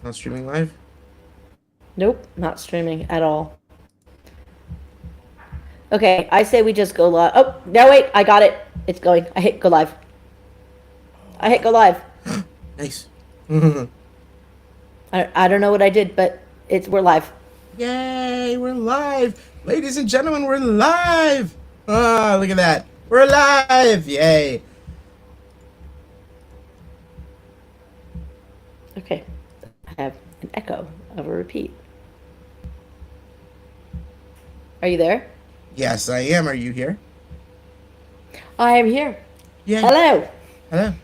Not streaming live? Nope, not streaming at all. Okay, I say we just go live. Oh, no, wait, I got it. It's going. I hit go live. I hit go live. Nice. I don't know what I did, but we're live. Yay, we're live. Ladies and gentlemen, we're live. Ah, look at that. We're live. Yay. Okay, I have an echo of a repeat. Are you there? Yes, I am. Are you here? I am here. Yay. Hello. Hello.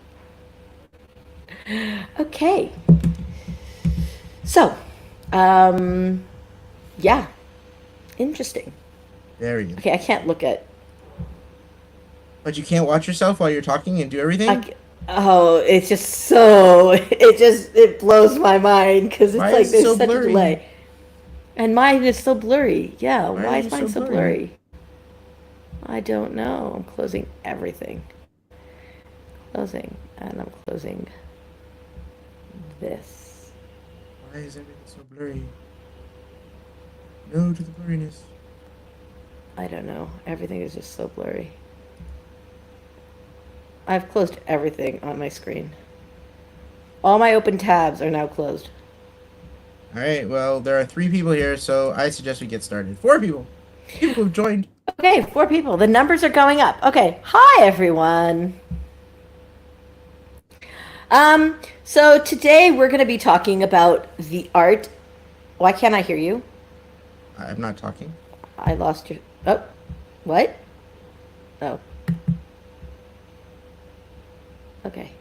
Okay. So, yeah, interesting. Very good. Okay, I can't look at. But you can't watch yourself while you're talking and do everything? Oh, it's just so. It blows my mind because it's Why like is it there's so such a blurry? delay. And mine is so blurry. Yeah, why is is it mine so so blurry? blurry? I don't know. I'm closing everything. Closing, and I'm closing this. Why is everything so blurry? No to the blurriness. I don't know. Everything is just so blurry. I've closed everything on my screen. All my open tabs are now closed. All right, well, there are 3 people here, so I suggest we get started. 4 people. People who've joined. Okay, 4 people. The numbers are going up. Okay. Hi, everyone. So today we're going to be talking about the art. Why can't I hear you? I'm not talking. I lost your. Oh, what? Oh. Okay.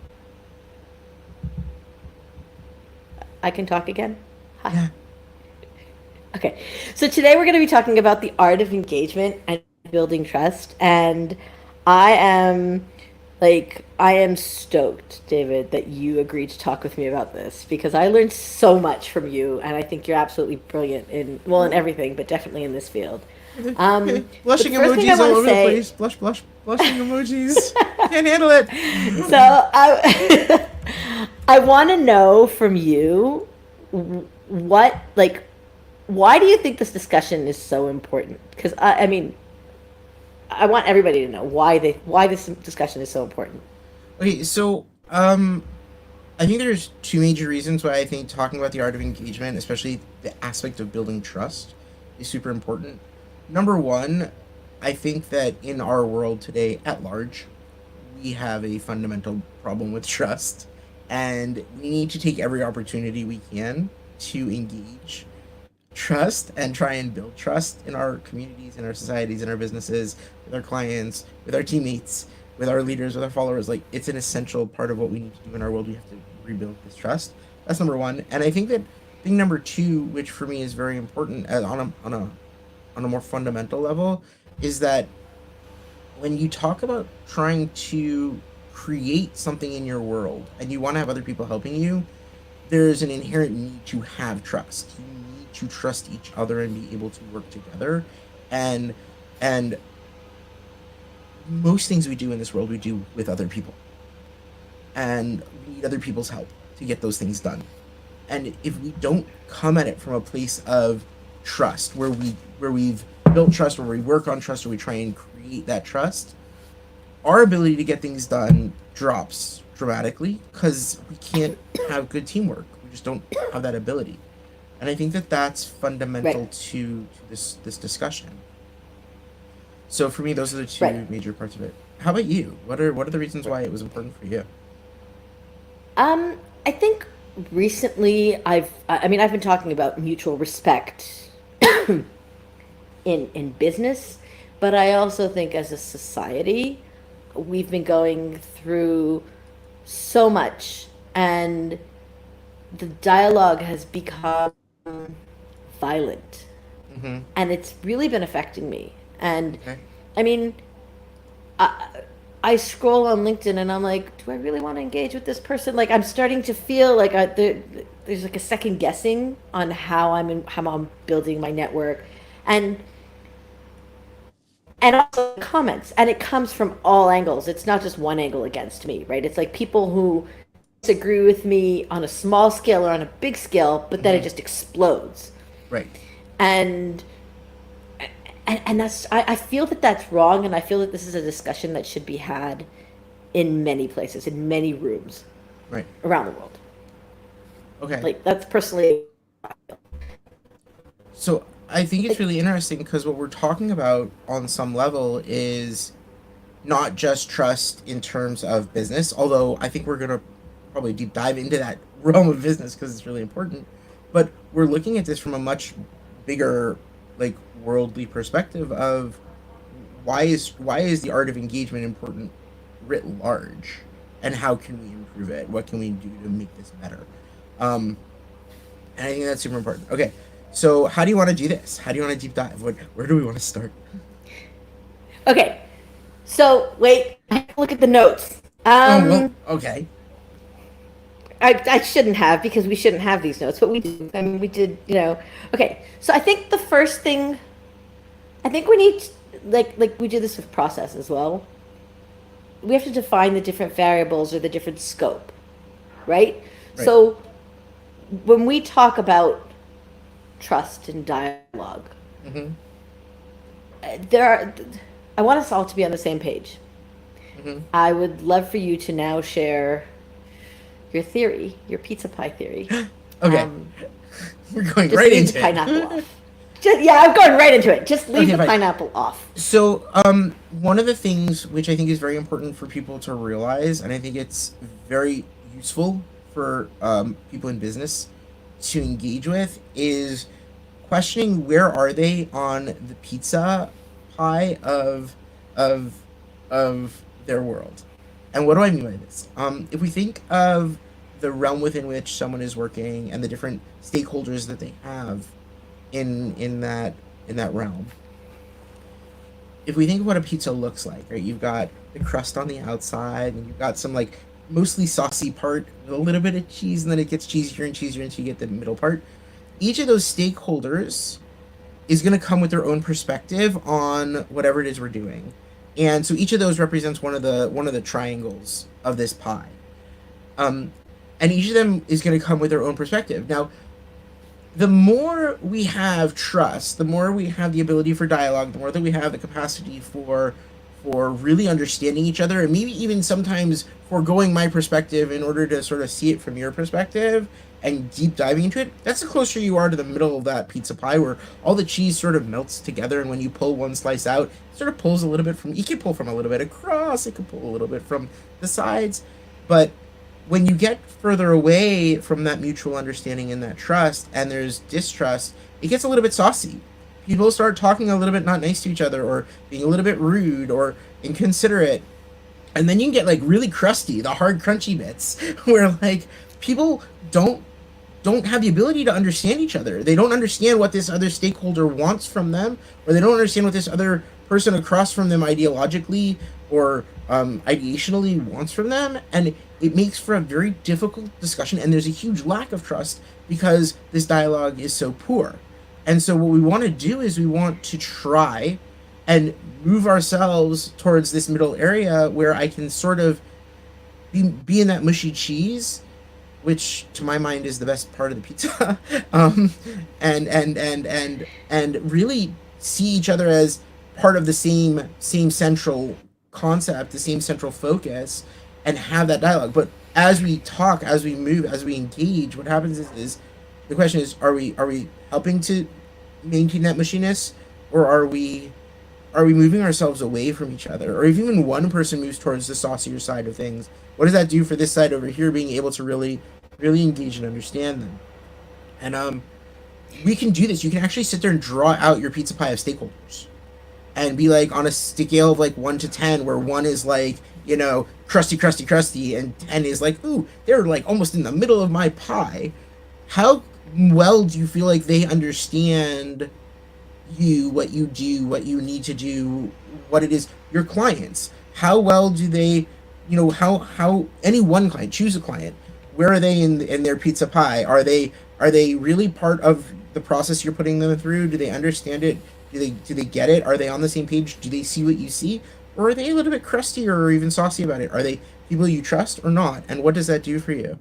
I can talk again? Hi. Yeah. Okay. So today we're going to be talking about the art of engagement and building trust. And I am stoked, David, that you agreed to talk with me about this because I learned so much from you, and I think you're absolutely brilliant in everything, but definitely in this field. Okay. But the Blushing first thing I emojis all want to over the say, place. Blush, blush, blushing emojis. Can't handle it. so I want to know from you what like why do you think this discussion is so important? Because I mean, I want everybody to know why this discussion is so important. Okay, so I think there's 2 major reasons why I think talking about the art of engagement, especially the aspect of building trust, is super important. Number one, I think that in our world today at large, we have a fundamental problem with trust, and we need to take every opportunity we can to engage trust and try and build trust in our communities, in our societies, in our businesses, with our clients, with our teammates, with our leaders, with our followers. Like, it's an essential part of what we need to do in our world. We have to rebuild this trust. That's number one. And I think that thing number two, which for me is very important on a more fundamental level, is that when you talk about trying to create something in your world and you want to have other people helping you, there's an inherent need to have trust. You need to trust each other and be able to work together. And and most things we do in this world we do with other people. And we need other people's help to get those things done. And if we don't come at it from a place of trust, where we've built trust, where we work on trust, where we try and create that trust, our ability to get things done drops dramatically because we can't have good teamwork. We just don't have that ability. And I think that that's fundamental Right. to this discussion. So for me, those are the Right. 2 major parts of it. How about you? What are the reasons why it was important for you? I think recently I mean I've been talking about mutual respect in business, but I also think as a society we've been going through so much, and the dialogue has become violent, Mm-hmm. and it's really been affecting me. And Okay. I mean, I scroll on LinkedIn and I'm like, do I really want to engage with this person? Like, I'm starting to feel like there's like a second guessing on how I'm building my network, and also comments, and it comes from all angles. It's not just one angle against me, right? It's like people who disagree with me on a small scale or on a big scale, but then it just explodes. Right. And that's I feel that that's wrong, and I feel that this is a discussion that should be had in many places, in many rooms Right. around the world. Okay. Like, that's personally. So I think it's really interesting because what we're talking about on some level is not just trust in terms of business, although I think we're going to probably deep dive into that realm of business because it's really important. But we're looking at this from a much bigger, like, worldly perspective of why is the art of engagement important writ large, and how can we improve it? What can we do to make this better? And I think that's super important. Okay, so how do you want to do this? How do you want to deep dive? Where do we want to start? Okay, so wait, I have to look at the notes. Well, okay. I shouldn't have, because we shouldn't have these notes, but we did. I mean, we did, Okay, so I think the first thing, I think we need, like we do this with process as well. We have to define the different variables or the different scope, right? Right. So when we talk about trust and dialogue, Mm-hmm. I want us all to be on the same page. Mm-hmm. I would love for you to now share your theory, your pizza pie theory. Okay. We're going Just right leave into the it. pineapple off. I'm going right into it. Just leave Okay, the fine. pineapple off. So, one of the things which I think is very important for people to realize, and I think it's very useful for people in business to engage with, is questioning where are they on the pizza pie of their world. And what do I mean by this? If we think of the realm within which someone is working and the different stakeholders that they have in that realm, if we think of what a pizza looks like, right? You've got the crust on the outside, and you've got some, like, mostly saucy part with a little bit of cheese, and then it gets cheesier and cheesier until you get the middle part. Each of those stakeholders is going to come with their own perspective on whatever it is we're doing, and so each of those represents one of the triangles of this pie. Um, and each of them is going to come with their own perspective. Now, the more we have trust, the more we have the ability for dialogue, the more that we have the capacity for really understanding each other, and maybe even sometimes foregoing my perspective in order to sort of see it from your perspective and deep diving into it. That's the closer you are to the middle of that pizza pie, where all the cheese sort of melts together, and when you pull one slice out, it sort of pulls a little bit from. You can pull from a little bit across. It can pull a little bit from the sides, but when you get further away from that mutual understanding and that trust, and there's distrust, it gets a little bit saucy. People start talking a little bit not nice to each other, or being a little bit rude or inconsiderate. And then you can get, like, really crusty, the hard crunchy bits, where, like, people don't have the ability to understand each other. They don't understand what this other stakeholder wants from them, or they don't understand what this other person across from them ideologically or ideationally wants from them, and it makes for a very difficult discussion. And there's a huge lack of trust because this dialogue is so poor. And so what we want to do is we want to try and move ourselves towards this middle area where I can sort of be in that mushy cheese, which to my mind is the best part of the pizza, and really see each other as part of the same central concept, the same central focus, and have that dialogue. But as we talk, as we move, as we engage, what happens is the question is: are we helping to maintain that mushiness, or are we moving ourselves away from each other? Or if even one person moves towards the saucier side of things, what does that do for this side over here being able to really engage and understand them? And we can do this. You can actually sit there and draw out your pizza pie of stakeholders, and be like on a scale of like 1 to 10, where 1 is like, crusty, and 10 is like, ooh, they're like almost in the middle of my pie. How well do you feel like they understand you, what you do, what you need to do, what it is, your clients? How well do they, how any one client, choose a client, where are they in their pizza pie? Are they really part of the process you're putting them through? Do they understand it? Do they get it? Are they on the same page? Do they see what you see? Or are they a little bit crusty or even saucy about it? Are they people you trust or not, and what does that do for you?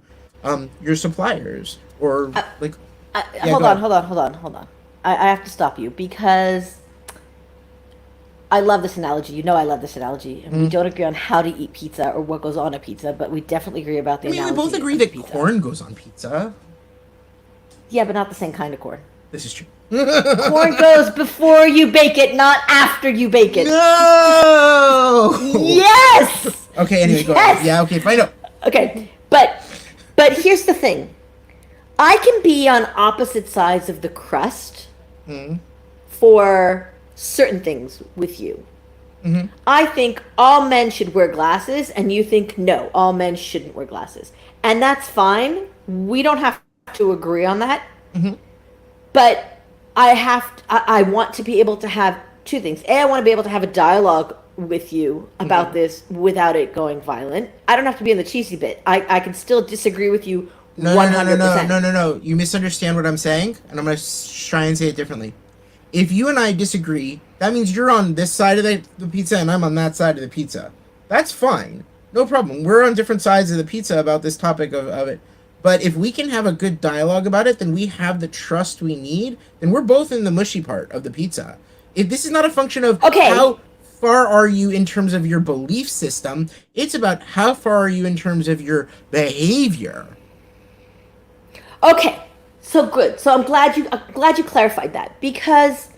Your suppliers or like, yeah, Hold go on, ahead. hold on. I have to stop you because I love this analogy. You know, I love this analogy. And we Mm. don't agree on how to eat pizza or what goes on a pizza, but we definitely agree about I the mean, we both analogy agree of the that pizza. corn goes on pizza. Yeah, but not the same kind of corn. This is true. Corn goes before you bake it, not after you bake it. No. Yes! Okay. Anyway, go ahead. Yes! Yeah. Okay. Fine. No. Okay, but here's the thing. I can be on opposite sides of the crust Mm. for certain things with you. Mm-hmm. I think all men should wear glasses, and you think no, all men shouldn't wear glasses. And that's fine. We don't have to agree on that. Mm-hmm. But I want to be able to have two things. A, I want to be able to have a dialogue with you about this without it going violent. I don't have to be in the cheesy bit. I can still disagree with you No, no, no, no, no, 100%. no, no, no. You misunderstand what I'm saying, and I'm gonna try and say it differently. If you and I disagree, that means you're on this side of the pizza and I'm on that side of the pizza. That's fine. No problem. We're on different sides of the pizza about this topic of it. But if we can have a good dialogue about it, then we have the trust we need. Then we're both in the mushy part of the pizza. If this is not a function of Okay. how far are you in terms of your belief system, it's about how far are you in terms of your behavior. Okay, so good. So I'm glad you clarified that because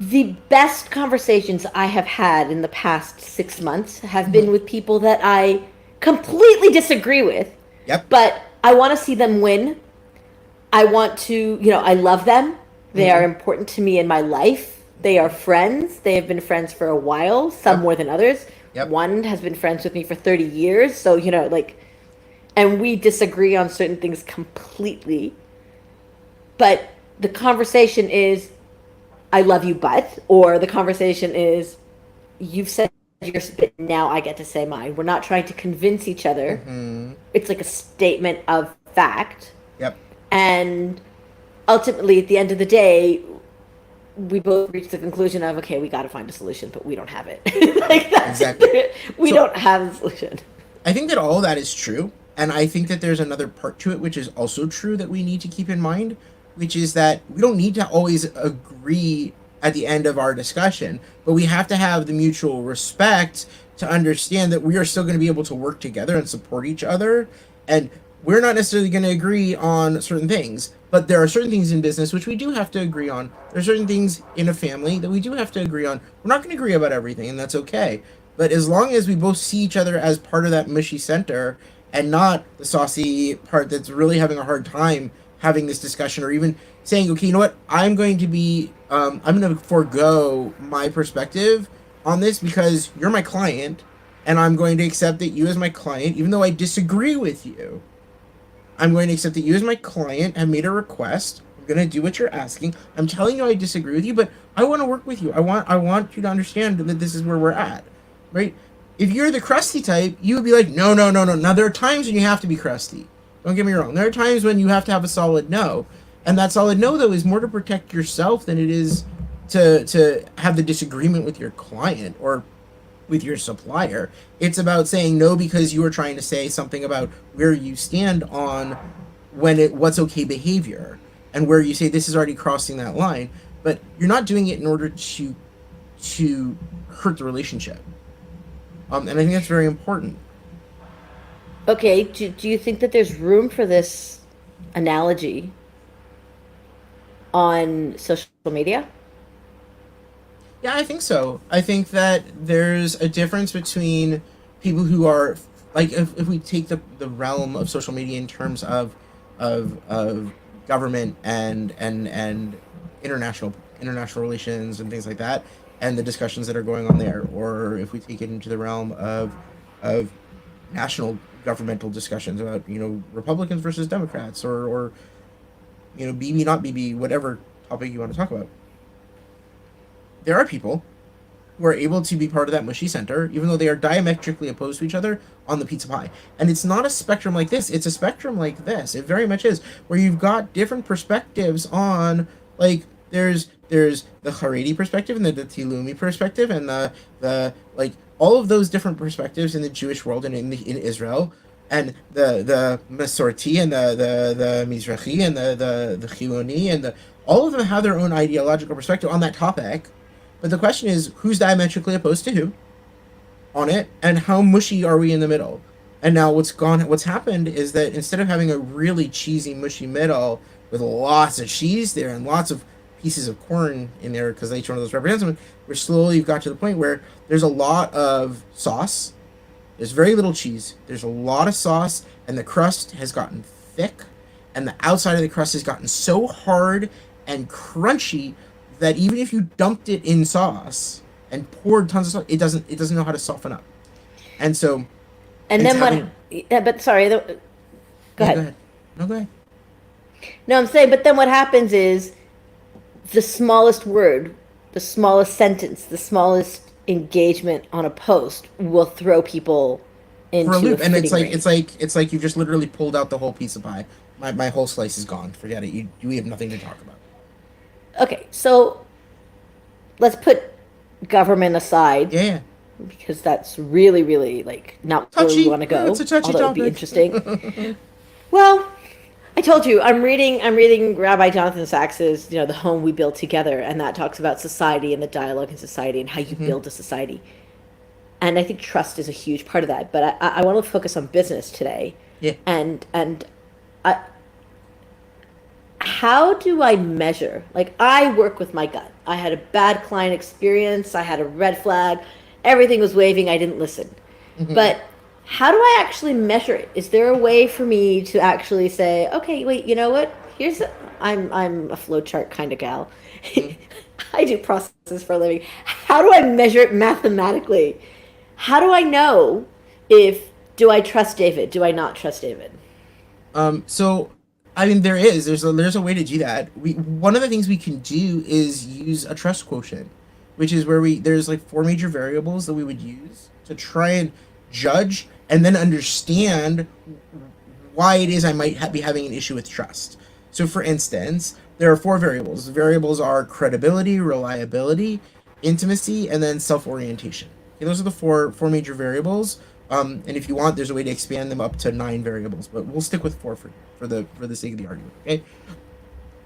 the best conversations I have had in the past 6 months have been with people that I completely disagree with, Yep. but I want to see them win. I want to, I love them. They are important to me in my life. They are friends. They have been friends for a while, some Yep. more than others. Yep. One has been friends with me for 30 years, so and we disagree on certain things completely. But the conversation is, I love you, or the conversation is, you've said your bit, now I get to say mine. We're not trying to convince each other. Mm. It's like a statement of fact. Yep. And ultimately, at the end of the day, we both reach the conclusion of, okay, we got to find a solution, but we don't have it. That's Exactly. it. We So- don't have a solution. I think that all of that is true, and I think that there's another part to it which is also true that we need to keep in mind, which is that we don't need to always agree at the end of our discussion, but we have to have the mutual respect to understand that we are still going to be able to work together and support each other, and we're not necessarily going to agree on certain things, but there are certain things in business which we do have to agree on. There are certain things in a family that we do have to agree on. We're not going to agree about everything, and that's okay. But as long as we both see each other as part of that mushy center and not the saucy part that's really having a hard time having this discussion, or even saying, okay, you know what, I'm going to forego my perspective on this because you're my client, and I'm going to accept that you as my client, even though I disagree with you, I'm going to accept that you as my client have made a request. I'm going to do what you're asking. I'm telling you I disagree with you, but I want to work with you. I want you to understand that this is where we're at. Right? If you're the crusty type, you would be like, no, no, no, no. Now, there are times when you have to be crusty. Don't get me wrong. There are times when you have to have a solid no. And that solid no, though, is more to protect yourself than it is to have the disagreement with your client or with your supplier. It's about saying no because you are trying to say something about where you stand on what's okay behavior, and where you say this is already crossing that line. But you're not doing it in order to hurt the relationship. And I think that's very important. Okay, do you think that there's room for this analogy on social media? Yeah, I think so. I think that there's a difference between people who are like, if we take the realm of social media in terms of government and international relations and things like that, and the discussions that are going on there, or if we take it into the realm of national governmental discussions about Republicans versus Democrats, or BB not BB, whatever topic you want to talk about. There are people who are able to be part of that mushy center, even though they are diametrically opposed to each other on the pizza pie. And it's not a spectrum like this, it's a spectrum like this. It very much is, where you've got different perspectives on, like, there's the Haredi perspective and the Tilumi perspective and the like all of those different perspectives in the Jewish world and in Israel, and the Masorti and the Mizrahi and the Chiloni and the all of them have their own ideological perspective on that topic. But the question is, who's diametrically opposed to who on it, and how mushy are we in the middle? And now what's happened is that instead of having a really cheesy, mushy middle with lots of cheese there and lots of pieces of corn in there, because each one of those represents something, we're slowly got to the point where there's a lot of sauce, there's very little cheese, there's a lot of sauce, and the crust has gotten thick, and the outside of the crust has gotten so hard and crunchy that even if you dumped it in sauce and poured tons of sauce, it doesn't know how to soften up. And so And it's then having, what? Yeah, but sorry. Go yeah, ahead. go ahead. No, go ahead. No, I'm saying, but then what happens is the smallest word, the smallest sentence, the smallest engagement on a post will throw people For a into a loop, and fitting ring. it's like you just literally pulled out the whole piece of pie. My whole slice is gone. Forget it. We have nothing to talk about. Okay, so let's put government aside Yeah, yeah. because that's really, really like not where we Touchy. want to go. It's a touchy Although it would be topic. interesting. Well, I told you I'm reading Rabbi Jonathan Sacks's, The Home We Build Together, and that talks about society and the dialogue in society and how you build a society. And I think trust is a huge part of that. But I want to focus on business today. Yeah. And I, how do I measure? Like, I work with my gut. I had a bad client experience. I had a red flag. Everything was waving. I didn't listen. But how do I actually measure it? Is there a way for me to actually say, okay, wait, you know what? I'm a flowchart kind of gal. I do processes for a living. How do I measure it mathematically? How do I know do I trust David? Do I not trust David? So I mean, there's a way to do that. One of the things we can do is use a trust quotient, which is where there's like four major variables that we would use to try and judge and then understand why it is I might be having an issue with trust. So, for instance, there are four variables. The variables are credibility, reliability, intimacy, and then self-orientation. Okay, those are the four major variables. And if you want, there's a way to expand them up to 9 variables, but we'll stick with 4 for the sake of the argument. Okay.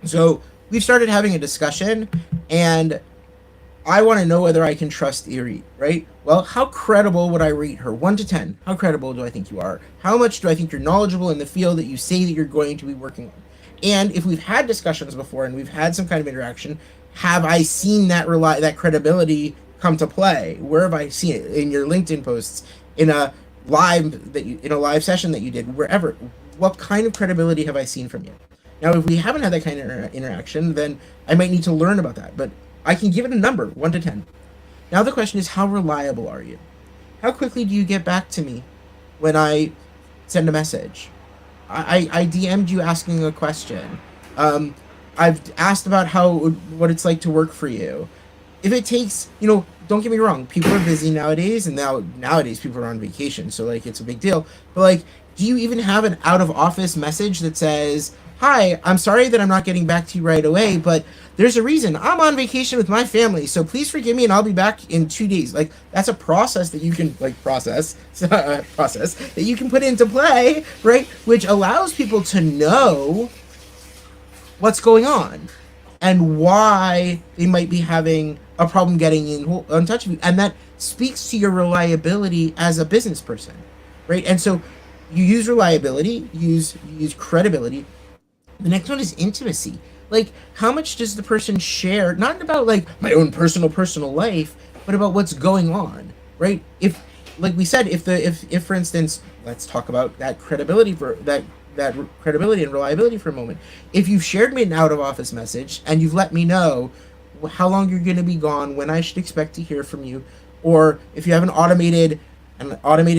So we've started having a discussion, and I want to know whether I can trust Irit, right? Well, how credible would I rate her? 1 to 10. How credible do I think you are? How much do I think you're knowledgeable in the field that you say that you're going to be working on? And if we've had discussions before and we've had some kind of interaction, have I seen that credibility come to play? Where have I seen it? In your LinkedIn posts, in a live session that you did, wherever. What kind of credibility have I seen from you? Now, if we haven't had that kind of interaction, then I might need to learn about that. But I can give it a number, 1 to 10. Now the question is, how reliable are you? How quickly do you get back to me when I send a message? I DM'd you asking a question. I've asked about what it's like to work for you. If it takes, don't get me wrong, people are busy nowadays, and nowadays people are on vacation, so like it's a big deal. But like, do you even have an out of office message that says, "Hi, I'm sorry that I'm not getting back to you right away, but there's a reason. I'm on vacation with my family, so please forgive me, and I'll be back in 2 days." Like, that's a process that you can process that you can put into play, right? Which allows people to know what's going on and why they might be having a problem getting in touch with you, and that speaks to your reliability as a business person, right? And so you use reliability, you use credibility. The next one is intimacy. Like, how much does the person share, not about like my own personal life, but about what's going on, right? If, like we said, if for instance, let's talk about that credibility and reliability for a moment. If you've shared me an out of office message and you've let me know how long you're going to be gone, when I should expect to hear from you, or if you have an automated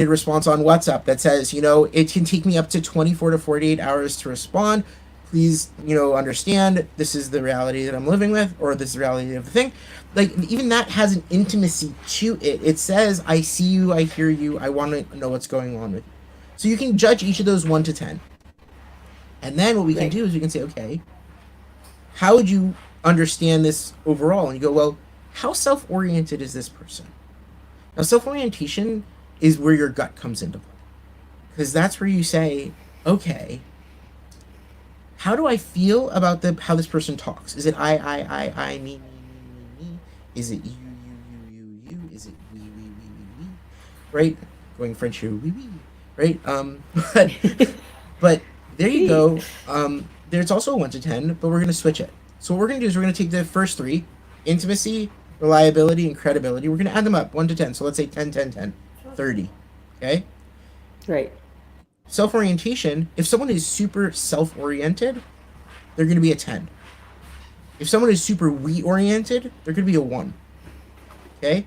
response on WhatsApp that says, it can take me up to 24 to 48 hours to respond. Please, understand this is the reality that I'm living with, or this is the reality of the thing. Like, even that has an intimacy to it. It says, I see you, I hear you, I want to know what's going on with you. So you can judge each of those 1 to 10. And then what we can do is we can say, okay, how would you understand this overall? And you go, well, how self-oriented is this person? Now, self-orientation is where your gut comes into play, because that's where you say, okay, how do I feel about how this person talks? Is it I, me? Is it you? Is it we? Right? Going French here, we. Right? But, but there you go. There's also a 1 to 10, but we're going to switch it. So what we're going to do is we're going to take the first three: intimacy, reliability, and credibility. We're going to add them up 1 to 10. So let's say 10, 10, 10, 30. Okay? Right. Self-orientation, if someone is super self-oriented, they're going to be a 10. If someone is super we-oriented, they're going to be a 1. Okay?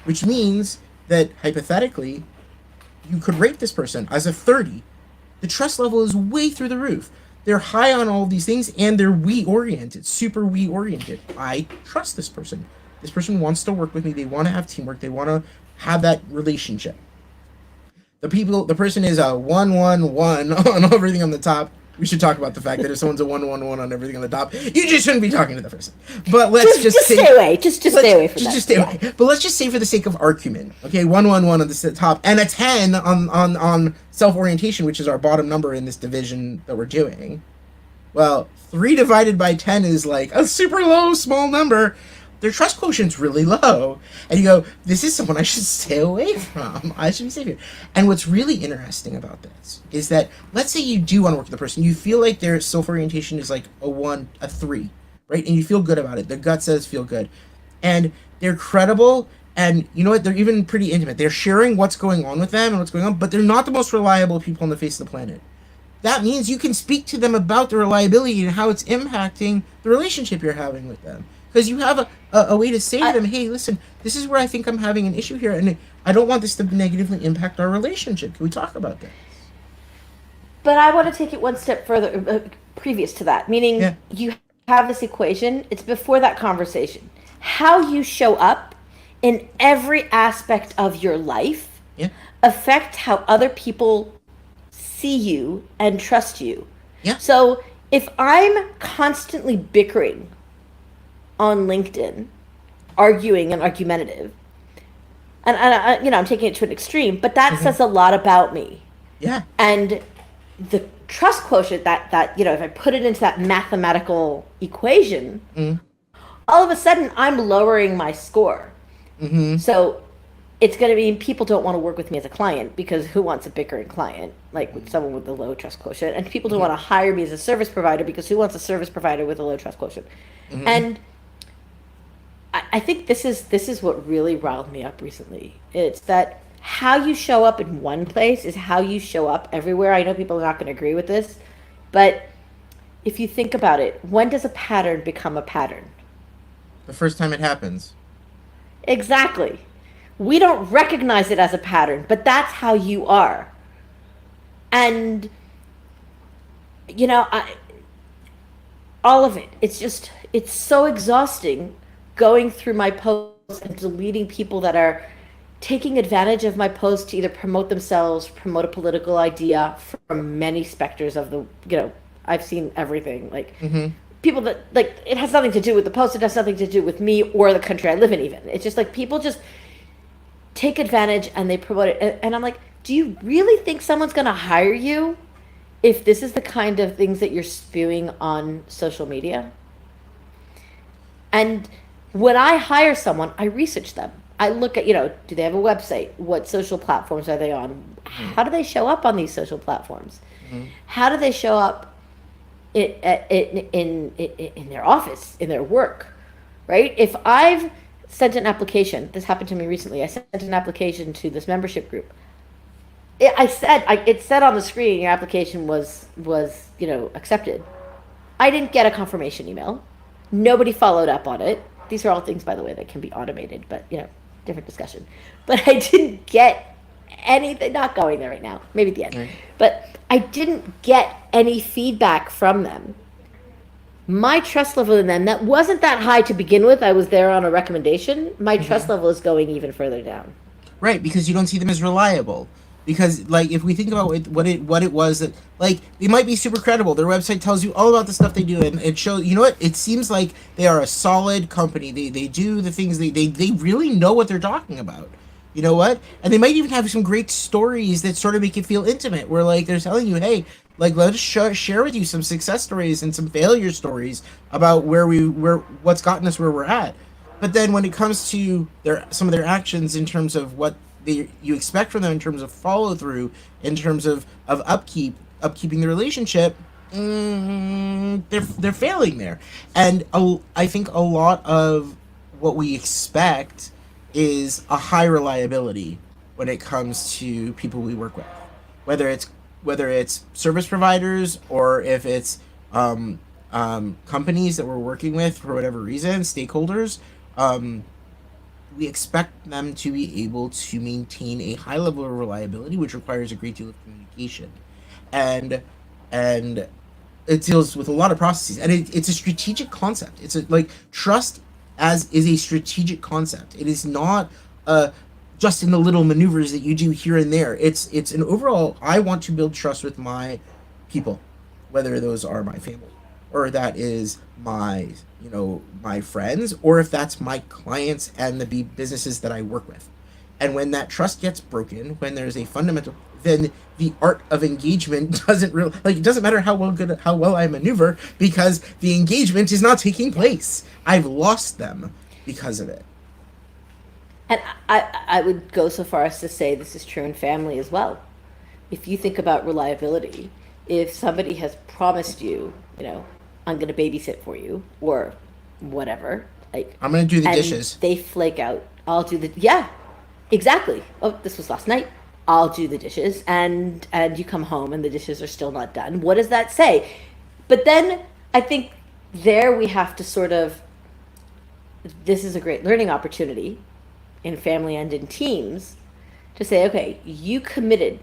Which means that, hypothetically, you could rate this person as a 30. The trust level is way through the roof. They're high on all of these things, and they're we-oriented, super we-oriented. I trust this person. This person wants to work with me. They want to have teamwork. They want to have that relationship. The person is a 111 on everything on the top. We should talk about the fact that if someone's a 111 on everything on the top, you just shouldn't be talking to the person. But let's just say, stay away. Just stay away from that. Just stay away. But let's just say, for the sake of argument, okay, 111 on the top and a 10 on self-orientation, which is our bottom number in this division that we're doing. Well, 3 divided by 10 is like a super low, small number. Their trust quotient's really low. And you go, this is someone I should stay away from. I should be safe here. And what's really interesting about this is that, let's say you do want to work with the person. You feel like their self-orientation is like a 1, a 3, right? And you feel good about it. The gut says feel good. And they're credible. And you know what? They're even pretty intimate. They're sharing what's going on with them and what's going on. But they're not the most reliable people on the face of the planet. That means you can speak to them about the reliability and how it's impacting the relationship you're having with them. Because you have a way to say to them, hey, listen, this is where I think I'm having an issue here, and I don't want this to negatively impact our relationship. Can we talk about this? But I want to take it one step further, previous to that, meaning you have this equation. It's before that conversation. How you show up in every aspect of your life affect how other people see you and trust you. Yeah. So if I'm constantly bickering on LinkedIn, arguing and argumentative, and I'm taking it to an extreme, but that says a lot about me. Yeah. And the trust quotient that if I put it into that mathematical equation, all of a sudden I'm lowering my score. So it's going to be, people don't want to work with me as a client, because who wants a bickering client, like with someone with a low trust quotient? And people don't want to hire me as a service provider, because who wants a service provider with a low trust quotient? And I think this is what really riled me up recently. It's that how you show up in one place is how you show up everywhere. I know people are not going to agree with this, but if you think about it, when does a pattern become a pattern? The first time it happens. Exactly. We don't recognize it as a pattern, but that's how you are. And, all of it, it's so exhausting going through my posts and deleting people that are taking advantage of my posts to either promote themselves, promote a political idea from many specters of the, I've seen everything. Like, people that, like, it has nothing to do with the post, it has nothing to do with me or the country I live in even. It's just like people just take advantage and they promote it. And I'm like, do you really think someone's going to hire you if this is the kind of things that you're spewing on social media? And when I hire someone, I research them. I look at, do they have a website? What social platforms are they on? How do they show up on these social platforms? How do they show up in their office, in their work, right? If I've sent an application, this happened to me recently, I sent an application to this membership group. It said on the screen, your application was accepted. I didn't get a confirmation email. Nobody followed up on it. These are all things, by the way, that can be automated, but, different discussion. But I didn't get anything, not going there right now, maybe at the end. Right. But I didn't get any feedback from them. My trust level in them, that wasn't that high to begin with. I was there on a recommendation. My trust level is going even further down. Right, because you don't see them as reliable. Because, like, if we think about what it was that, like, they might be super credible. Their website tells you all about the stuff they do, and it shows, it seems like they are a solid company. They do the things, they really know what they're talking about. You know what? And they might even have some great stories that sort of make you feel intimate, where like they're telling you, hey, like let us share with you some success stories and some failure stories about where what's gotten us where we're at. But then when it comes to their some of their actions in terms of what you expect from them in terms of follow through, in terms of upkeeping the relationship, they're failing there. And I think a lot of what we expect is a high reliability when it comes to people we work with, whether it's service providers or if it's companies that we're working with for whatever reason, stakeholders. We expect them to be able to maintain a high level of reliability, which requires a great deal of communication, and and it deals with a lot of processes, and it's a strategic concept. It's a, like trust as is a strategic concept. It is not just in the little maneuvers that you do here and there. It's an overall. I want to build trust with my people, whether those are my family or that is my my friends, or if that's my clients and the businesses that I work with. And when that trust gets broken, when there's a fundamental, then the art of engagement doesn't really, like, it doesn't matter how well I maneuver, because the engagement is not taking place. I've lost them because of it. And I would go so far as to say this is true in family as well. If you think about reliability, if somebody has promised you, I'm going to babysit for you or whatever, like, I'm gonna do the and dishes. they flake out, I'll do the, yeah, exactly. Oh, this was last night. I'll do the dishes, and you come home and the dishes are still not done. What does that say? But then I think there we have to sort of, this is a great learning opportunity in family and in teams to say, okay, you committed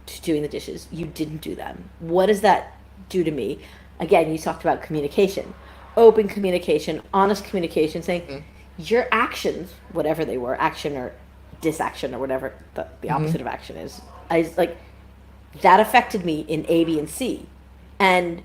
to doing the dishes, you didn't do them. What does that do to me? Again, you talked about communication, open communication, honest communication, saying your actions, whatever they were, action or disaction or whatever the opposite of action is, like, that affected me in A, B, and C. And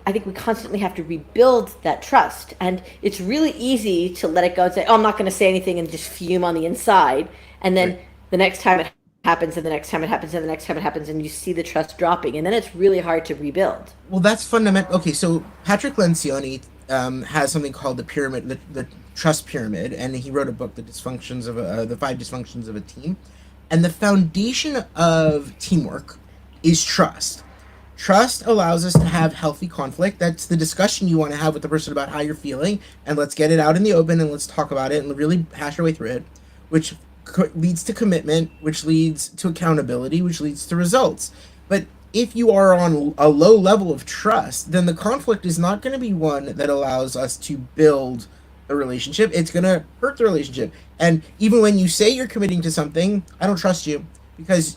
I think we constantly have to rebuild that trust. And it's really easy to let it go and say, oh, I'm not going to say anything, and just fume on the inside. And then Right. the next time it happens, and the next time it happens, and the next time it happens, and you see the trust dropping. And then it's really hard to rebuild. Well, that's fundamental. Okay, so Patrick Lencioni has something called the pyramid, the trust pyramid, and he wrote a book, the five dysfunctions of a team, and the foundation of teamwork is trust. Trust allows us to have healthy conflict. That's the discussion you want to have with the person about how you're feeling, and let's get it out in the open and let's talk about it and really hash our way through it, which leads to commitment, which leads to accountability, which leads to results. But if you are on a low level of trust, then the conflict is not going to be one that allows us to build a relationship. It's going to hurt the relationship. And even when you say you're committing to something, I don't trust you, because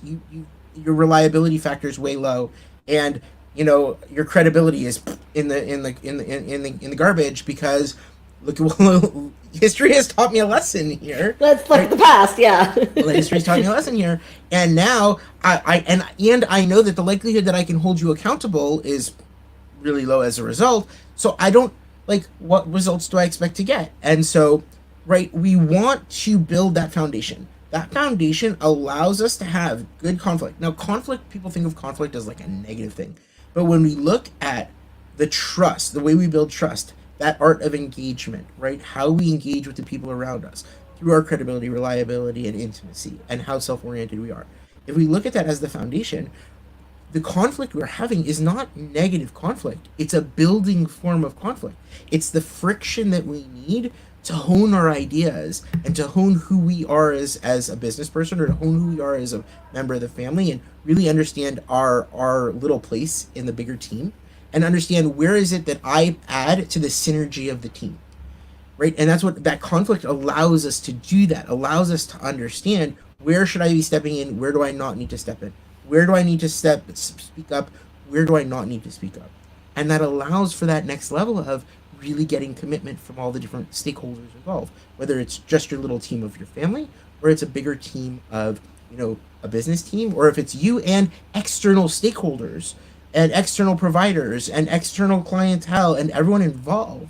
your reliability factor is way low, and your credibility is in the garbage, because look, history has taught me a lesson here. Let's look at Right? the past, yeah. Well, history's taught me a lesson here, and now I know that the likelihood that I can hold you accountable is really low as a result. So I don't, like, what results do I expect to get? And so, right, we want to build that foundation. That foundation allows us to have good conflict. Now, conflict, people think of conflict as like a negative thing, but when we look at the trust, the way we build trust, that art of engagement, right? How we engage with the people around us through our credibility, reliability, and intimacy, and how self oriented we are. If we look at that as the foundation, the conflict we're having is not negative conflict. It's a building form of conflict. It's the friction that we need to hone our ideas and to hone who we are as a business person, or to hone who we are as a member of the family, and really understand our little place in the bigger team, and understand where is it that I add to the synergy of the team, right? And that's what that conflict allows us to do. That allows us to understand, where should I be stepping in, where do I not need to step in, where do I need to speak up, where do I not need to speak up. And that allows for that next level of really getting commitment from all the different stakeholders involved, whether it's just your little team of your family, or it's a bigger team of a business team, or if it's you and external stakeholders and external providers and external clientele and everyone involved.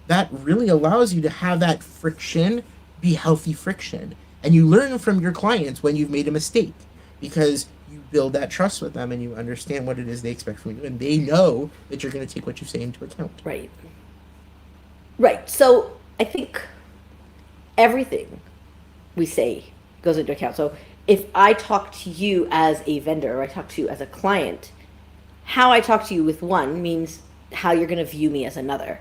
That really allows you to have that friction be healthy friction. And you learn from your clients when you've made a mistake, because you build that trust with them and you understand what it is they expect from you, and they know that you're going to take what you say into account. Right. Right. So I think everything we say goes into account. So if I talk to you as a vendor or I talk to you as a client, how I talk to you with one means how you're going to view me as another.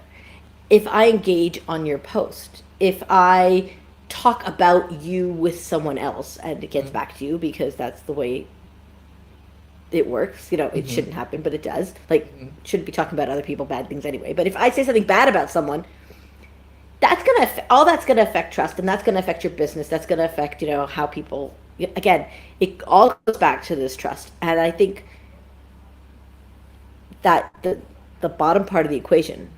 If I engage on your post, if I talk about you with someone else and it gets back to you because that's the way it works, it shouldn't happen, but it does. Like, shouldn't be talking about other people bad things anyway. But if I say something bad about someone, that's gonna affect trust, and that's gonna affect your business. That's gonna affect how people. Again, it all goes back to this trust, and I think that the bottom part of the equation,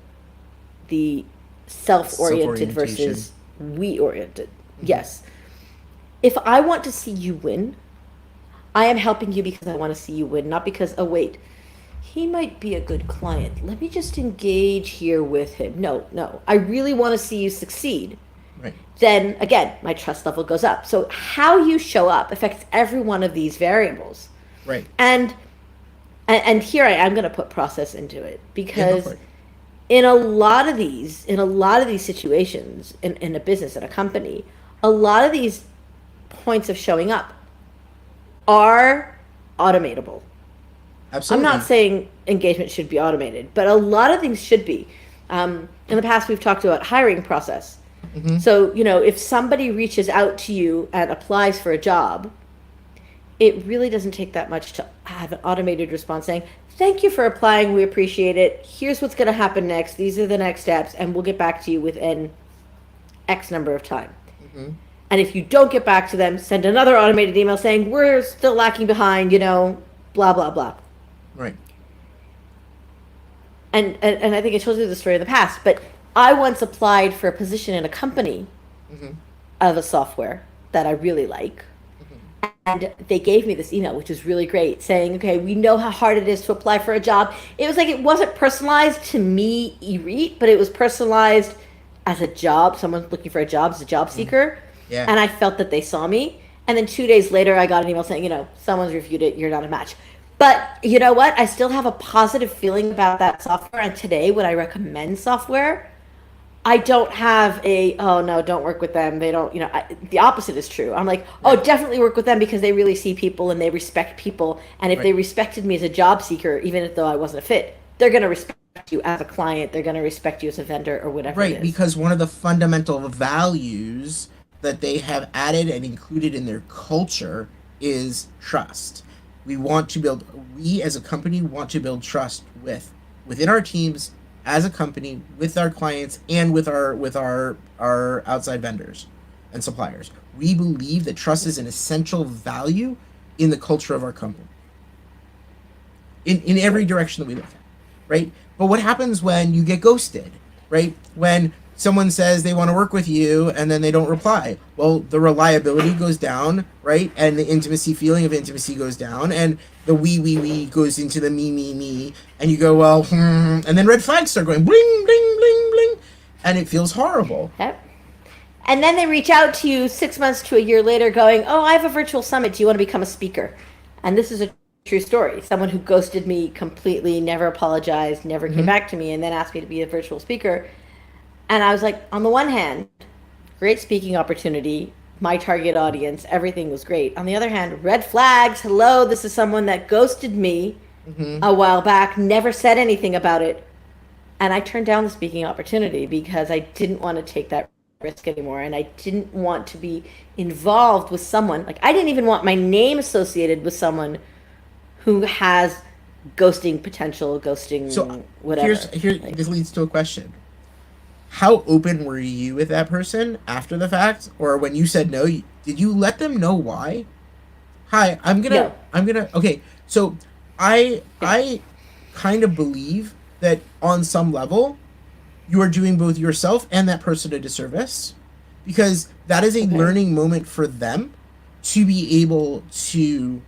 the self-oriented versus we-oriented. Yes, if I want to see you win, I am helping you because I want to see you win, not because he might be a good client. Let me just engage here with him. No. I really want to see you succeed. Right. Then, again, my trust level goes up. So how you show up affects every one of these variables. Right. And here I'm going to put process into it, because in a lot of these situations, in a business, in a company, a lot of these points of showing up are automatable. Absolutely. I'm not saying engagement should be automated, but a lot of things should be. In the past, we've talked about hiring process. Mm-hmm. So, if somebody reaches out to you and applies for a job, it really doesn't take that much to have an automated response saying, thank you for applying, we appreciate it, here's what's going to happen next, these are the next steps, and we'll get back to you within X number of time. Mm-hmm. And if you don't get back to them, send another automated email saying, we're still lacking behind, blah, blah, blah. Right. And I think I told you the story in the past, but I once applied for a position in a company of a software that I really like. And they gave me this email, which was really great, saying, okay, we know how hard it is to apply for a job. It was like, it wasn't personalized to me, Irit, but it was personalized as a job. Someone looking for a job as a job seeker. Yeah. And I felt that they saw me. And then 2 days later, I got an email saying, someone's reviewed it, you're not a match. But you know what? I still have a positive feeling about that software. And today, when I recommend software, I don't have oh no, don't work with them. They don't, the opposite is true. I'm like, oh, definitely work with them because they really see people and they respect people. And if they respected me as a job seeker, even though I wasn't a fit, they're going to respect you as a client. They're going to respect you as a vendor or whatever. Right, it is. because one of the fundamental values that they have added and included in their culture is trust. We as a company want to build trust within our teams, as a company, with our clients, and with our outside vendors and suppliers. We believe that trust is an essential value in the culture of our company. In every direction that we look at, right? But what happens when you get ghosted, right? When someone says they want to work with you and then they don't reply. Well, the reliability goes down, right? And the feeling of intimacy goes down, and the we goes into the me, and you go, well, and then red flags start going bling, bling, bling, bling, and it feels horrible. Yep. And then they reach out to you 6 months to a year later going, oh, I have a virtual summit. Do you want to become a speaker? And this is a true story. Someone who ghosted me completely, never apologized, never came back to me, and then asked me to be a virtual speaker. And I was like, on the one hand, great speaking opportunity, my target audience, everything was great. On the other hand, red flags. Hello, this is someone that ghosted me a while back, never said anything about it. And I turned down the speaking opportunity because I didn't want to take that risk anymore. And I didn't want to be involved with someone. Like, I didn't even want my name associated with someone who has ghosting potential, So whatever. This leads to a question. How open were you with that person after the fact, or when you said no? Did you let them know why? Hi, I'm gonna. Okay, so I kind of believe that on some level, you are doing both yourself and that person a disservice, because that is a learning moment for them to be able to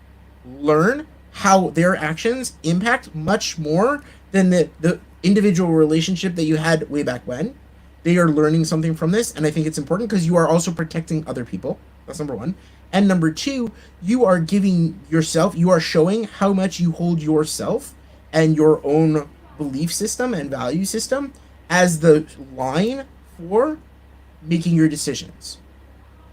learn how their actions impact much more than the individual relationship that you had way back when. They are learning something from this, and I think it's important because you are also protecting other people, That's number one. And number two, you are giving yourself, you are showing how much you hold yourself and your own belief system and value system as the line for making your decisions.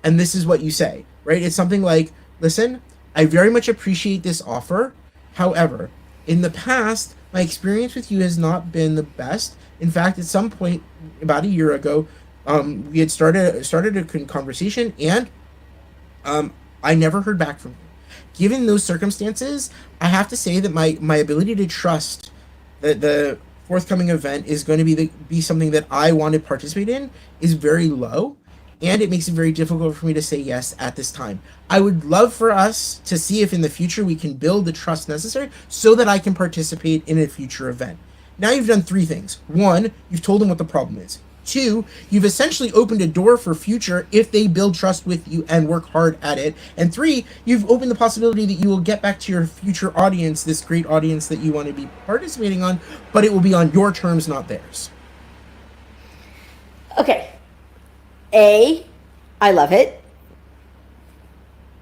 And this is what you say, right? It's something like, listen, I very much appreciate this offer. However, in the past, my experience with you has not been the best. In fact, at some point about a year ago, we had started a conversation, and I never heard back from you. Given those circumstances, I have to say that my ability to trust that the forthcoming event is going to be something that I want to participate in is very low, and it makes it very difficult for me to say yes at this time. I would love for us to see if in the future we can build the trust necessary so that I can participate in a future event. Now you've done three things. One, you've told them what the problem is. Two, you've essentially opened a door for future if they build trust with you and work hard at it. And three, you've opened the possibility that you will get back to your future audience, this great audience that you want to be participating on, but it will be on your terms, not theirs. Okay. A, I love it.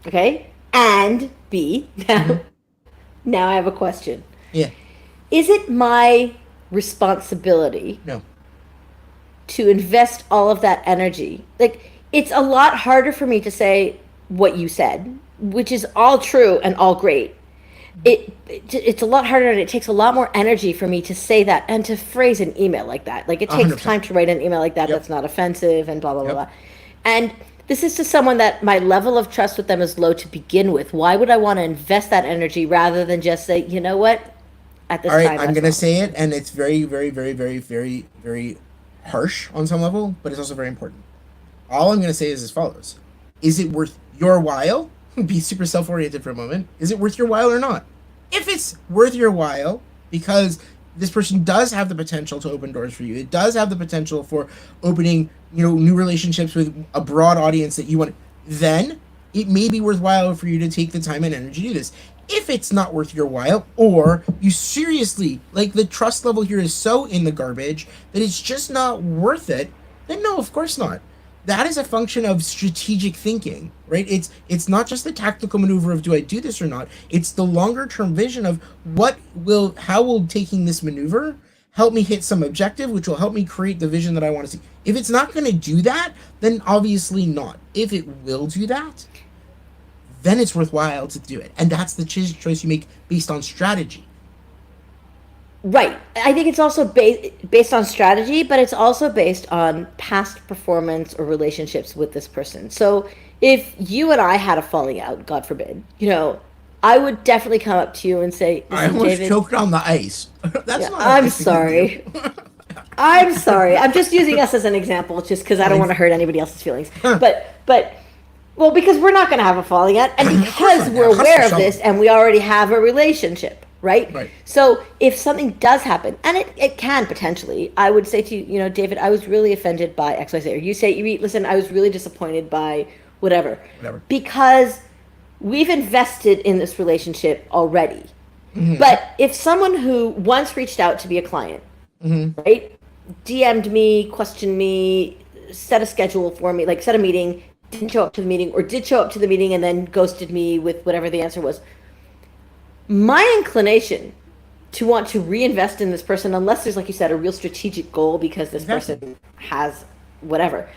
Okay. And B, now I have a question. Yeah. Is it my responsibility No. to invest all of that energy? Like, it's a lot harder for me to say what you said, which is all true and all great. It's a lot harder, and it takes a lot more energy for me to say that and to phrase an email like that. Like, it takes 100%. time to write an email like that. Yep. That's not offensive and blah blah blah Yep. blah. And this is to someone that my level of trust with them is low to begin with. Why would I want to invest that energy rather than just say, you know what, at this All right, time I'm that's gonna wrong. say it, and it's very, very, very, very, very, very harsh on some level, but it's also very important. All I'm gonna say is as follows: is it worth your while? Be super self-oriented for a moment. Is it worth your while or not? If it's worth your while, because this person does have the potential to open doors for you, it does have the potential for opening, new relationships with a broad audience that you want, then it may be worthwhile for you to take the time and energy to do this. If it's not worth your while, or you seriously, like, the trust level here is so in the garbage that it's just not worth it, then no, of course not. That is a function of strategic thinking, right? It's not just the tactical maneuver of do I do this or not. It's the longer term vision of how will taking this maneuver help me hit some objective, which will help me create the vision that I want to see. If it's not going to do that, then obviously not. If it will do that, then it's worthwhile to do it. And that's the choice you make based on strategy. Right. I think it's also based on strategy, but it's also based on past performance or relationships with this person. So if you and I had a falling out, God forbid, I would definitely come up to you and say, I "Listen, almost David, choked on the ice. That's yeah, not a I'm nice thing to sorry. do. I'm sorry. I'm just using us as an example just because I don't want to hurt anybody else's feelings. But well, because we're not going to have a falling out, and because we're aware of this and we already have a relationship, right? Right. So if something does happen, and it can potentially, I would say to you, David, I was really offended by X, Y, Z. Or you say, listen, I was really disappointed by whatever. Because we've invested in this relationship already. Mm-hmm. But if someone who once reached out to be a client, right, DM'd me, questioned me, set a schedule for me, like set a meeting, didn't show up to the meeting, or did show up to the meeting and then ghosted me with whatever the answer was, my inclination to want to reinvest in this person, unless there's, like you said, a real strategic goal because this person has whatever,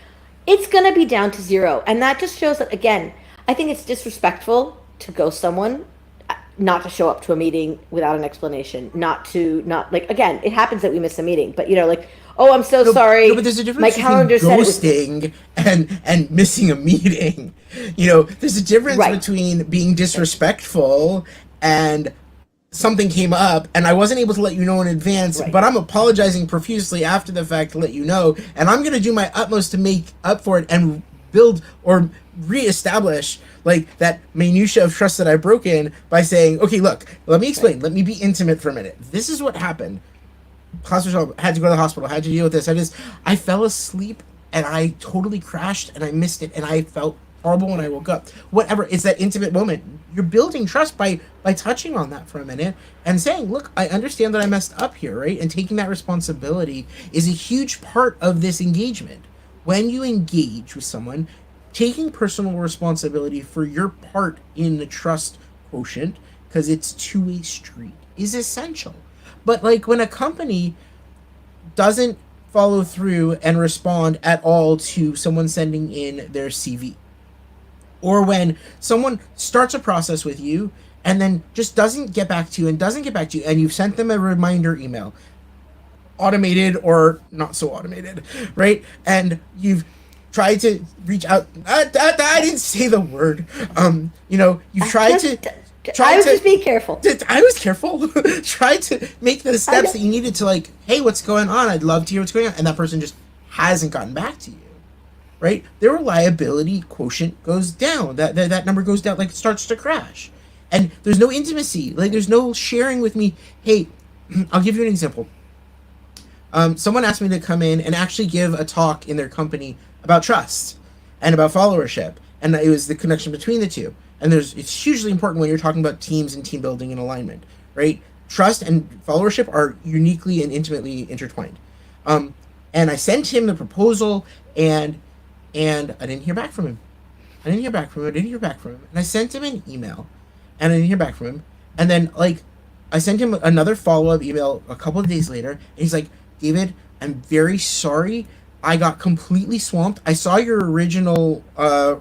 it's going to be down to zero. And that just shows that, again, I think it's disrespectful to ghost someone, not to show up to a meeting without an explanation, not like, again, it happens that we miss a meeting, but oh, I'm so sorry. No, but there's a difference my calendar between said ghosting and missing a meeting. There's a difference between being disrespectful and something came up and I wasn't able to let you know in advance, but I'm apologizing profusely after the fact to let you know, and I'm going to do my utmost to make up for it and build or reestablish like that minutia of trust that I've broken by saying, okay, look, let me explain. Let me be intimate for a minute. This is what happened. Hospital, had to go to the hospital, had to deal with this. I fell asleep and I totally crashed and I missed it and I felt horrible when I woke up. Whatever, it's that intimate moment. You're building trust by touching on that for a minute and saying, look, I understand that I messed up here, right? And taking that responsibility is a huge part of this engagement. When you engage with someone, taking personal responsibility for your part in the trust quotient, because it's two-way street, is essential. But like when a company doesn't follow through and respond at all to someone sending in their CV, or when someone starts a process with you and then just doesn't get back to you and doesn't get back to you, and you've sent them a reminder email, automated or not so automated, right? And you've tried to reach out. I didn't say the word. You've tried to. I was just being careful. I was careful. Tried to make the steps that you needed to, like, hey, what's going on? I'd love to hear what's going on. And that person just hasn't gotten back to you, right? Their reliability quotient goes down. That number goes down, like it starts to crash. And there's no intimacy. Like, there's no sharing with me. Hey, I'll give you an example. Someone asked me to come in and actually give a talk in their company about trust and about followership. And it was the connection between the two. And it's hugely important when you're talking about teams and team building and alignment, right? Trust and followership are uniquely and intimately intertwined. And I sent him the proposal, and I didn't hear back from him. And I sent him an email, and I didn't hear back from him. And then, like, I sent him another follow-up email a couple of days later, and he's like, David, I'm very sorry. I got completely swamped. I saw your original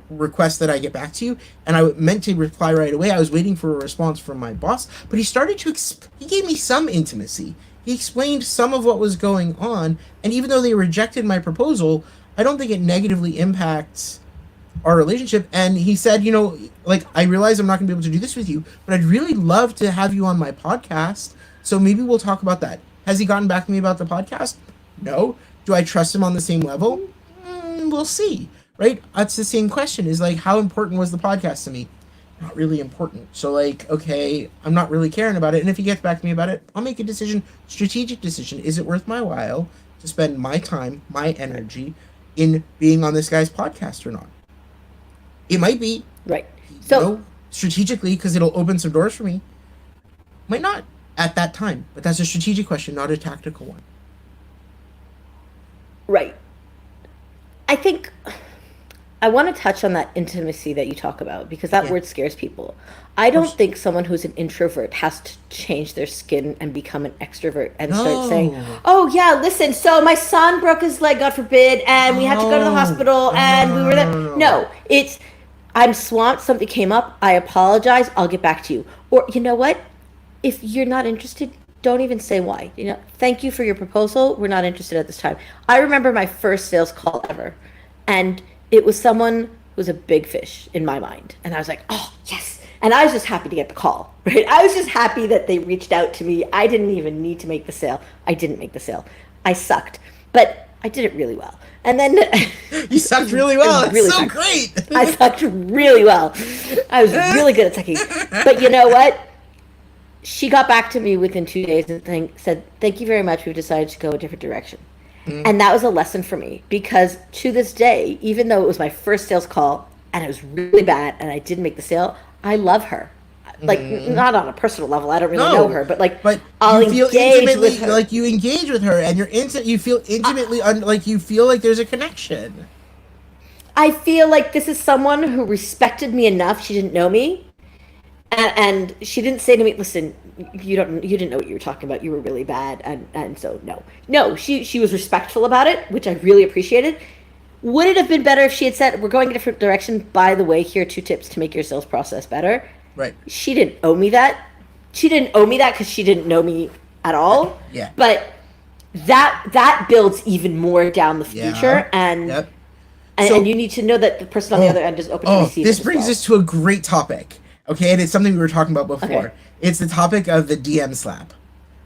request that I get back to you, and I meant to reply right away. I was waiting for a response from my boss, but he started to he gave me some intimacy. He explained some of what was going on, and even though they rejected my proposal, I don't think it negatively impacts our relationship. And he said, like, I realize I'm not going to be able to do this with you, but I'd really love to have you on my podcast, so maybe we'll talk about that. Has he gotten back to me about the podcast? No. Do I trust him on the same level? We'll see, right? That's the same question, is like, how important was the podcast to me? Not really important. So, like, okay, I'm not really caring about it. And if he gets back to me about it, I'll make a decision, strategic decision. Is it worth my while to spend my time, my energy in being on this guy's podcast or not? It might be. Right. So, strategically, because it'll open some doors for me. Might not at that time, but that's a strategic question, not a tactical one. Right. I think I want to touch on that intimacy that you talk about, because that word scares people. I don't think someone who's an introvert has to change their skin and become an extrovert and start saying, oh, yeah, listen, so my son broke his leg, God forbid, and we had to go to the hospital, and we were there. No, it's, I'm swamped, something came up, I apologize, I'll get back to you. Or, you know what? If you're not interested, don't even say why. Thank you for your proposal. We're not interested at this time. I remember my first sales call ever, and it was someone who was a big fish in my mind. And I was like, oh, yes. And I was just happy to get the call, right? I was just happy that they reached out to me. I didn't even need to make the sale. I didn't make the sale. I sucked, but I did it really well. And then you sucked really well. It's really so great. I sucked really well. I was really good at sucking. But you know what? She got back to me within 2 days and said, thank you very much. We've decided to go a different direction. And that was a lesson for me, because to this day, even though it was my first sales call and it was really bad and I didn't make the sale, I love her. Like, not on a personal level. I don't really know her, but I'll engage with her. Like, you engage with her and you feel intimately, like you feel like there's a connection. I feel like this is someone who respected me enough. She didn't know me. And she didn't say to me, listen, you didn't know what you were talking about. You were really bad. And so, no, she was respectful about it, which I really appreciated. Would it have been better if she had said, we're going a different direction? By the way, here are 2 tips to make your sales process better. Right. She didn't owe me that. She didn't owe me that because she didn't know me at all. Yeah. But that builds even more down the future. And and you need to know that the person on the other end is open to receive. This brings us to a great topic. Okay, and it's something we were talking about before. Okay. It's the topic of the DM slap,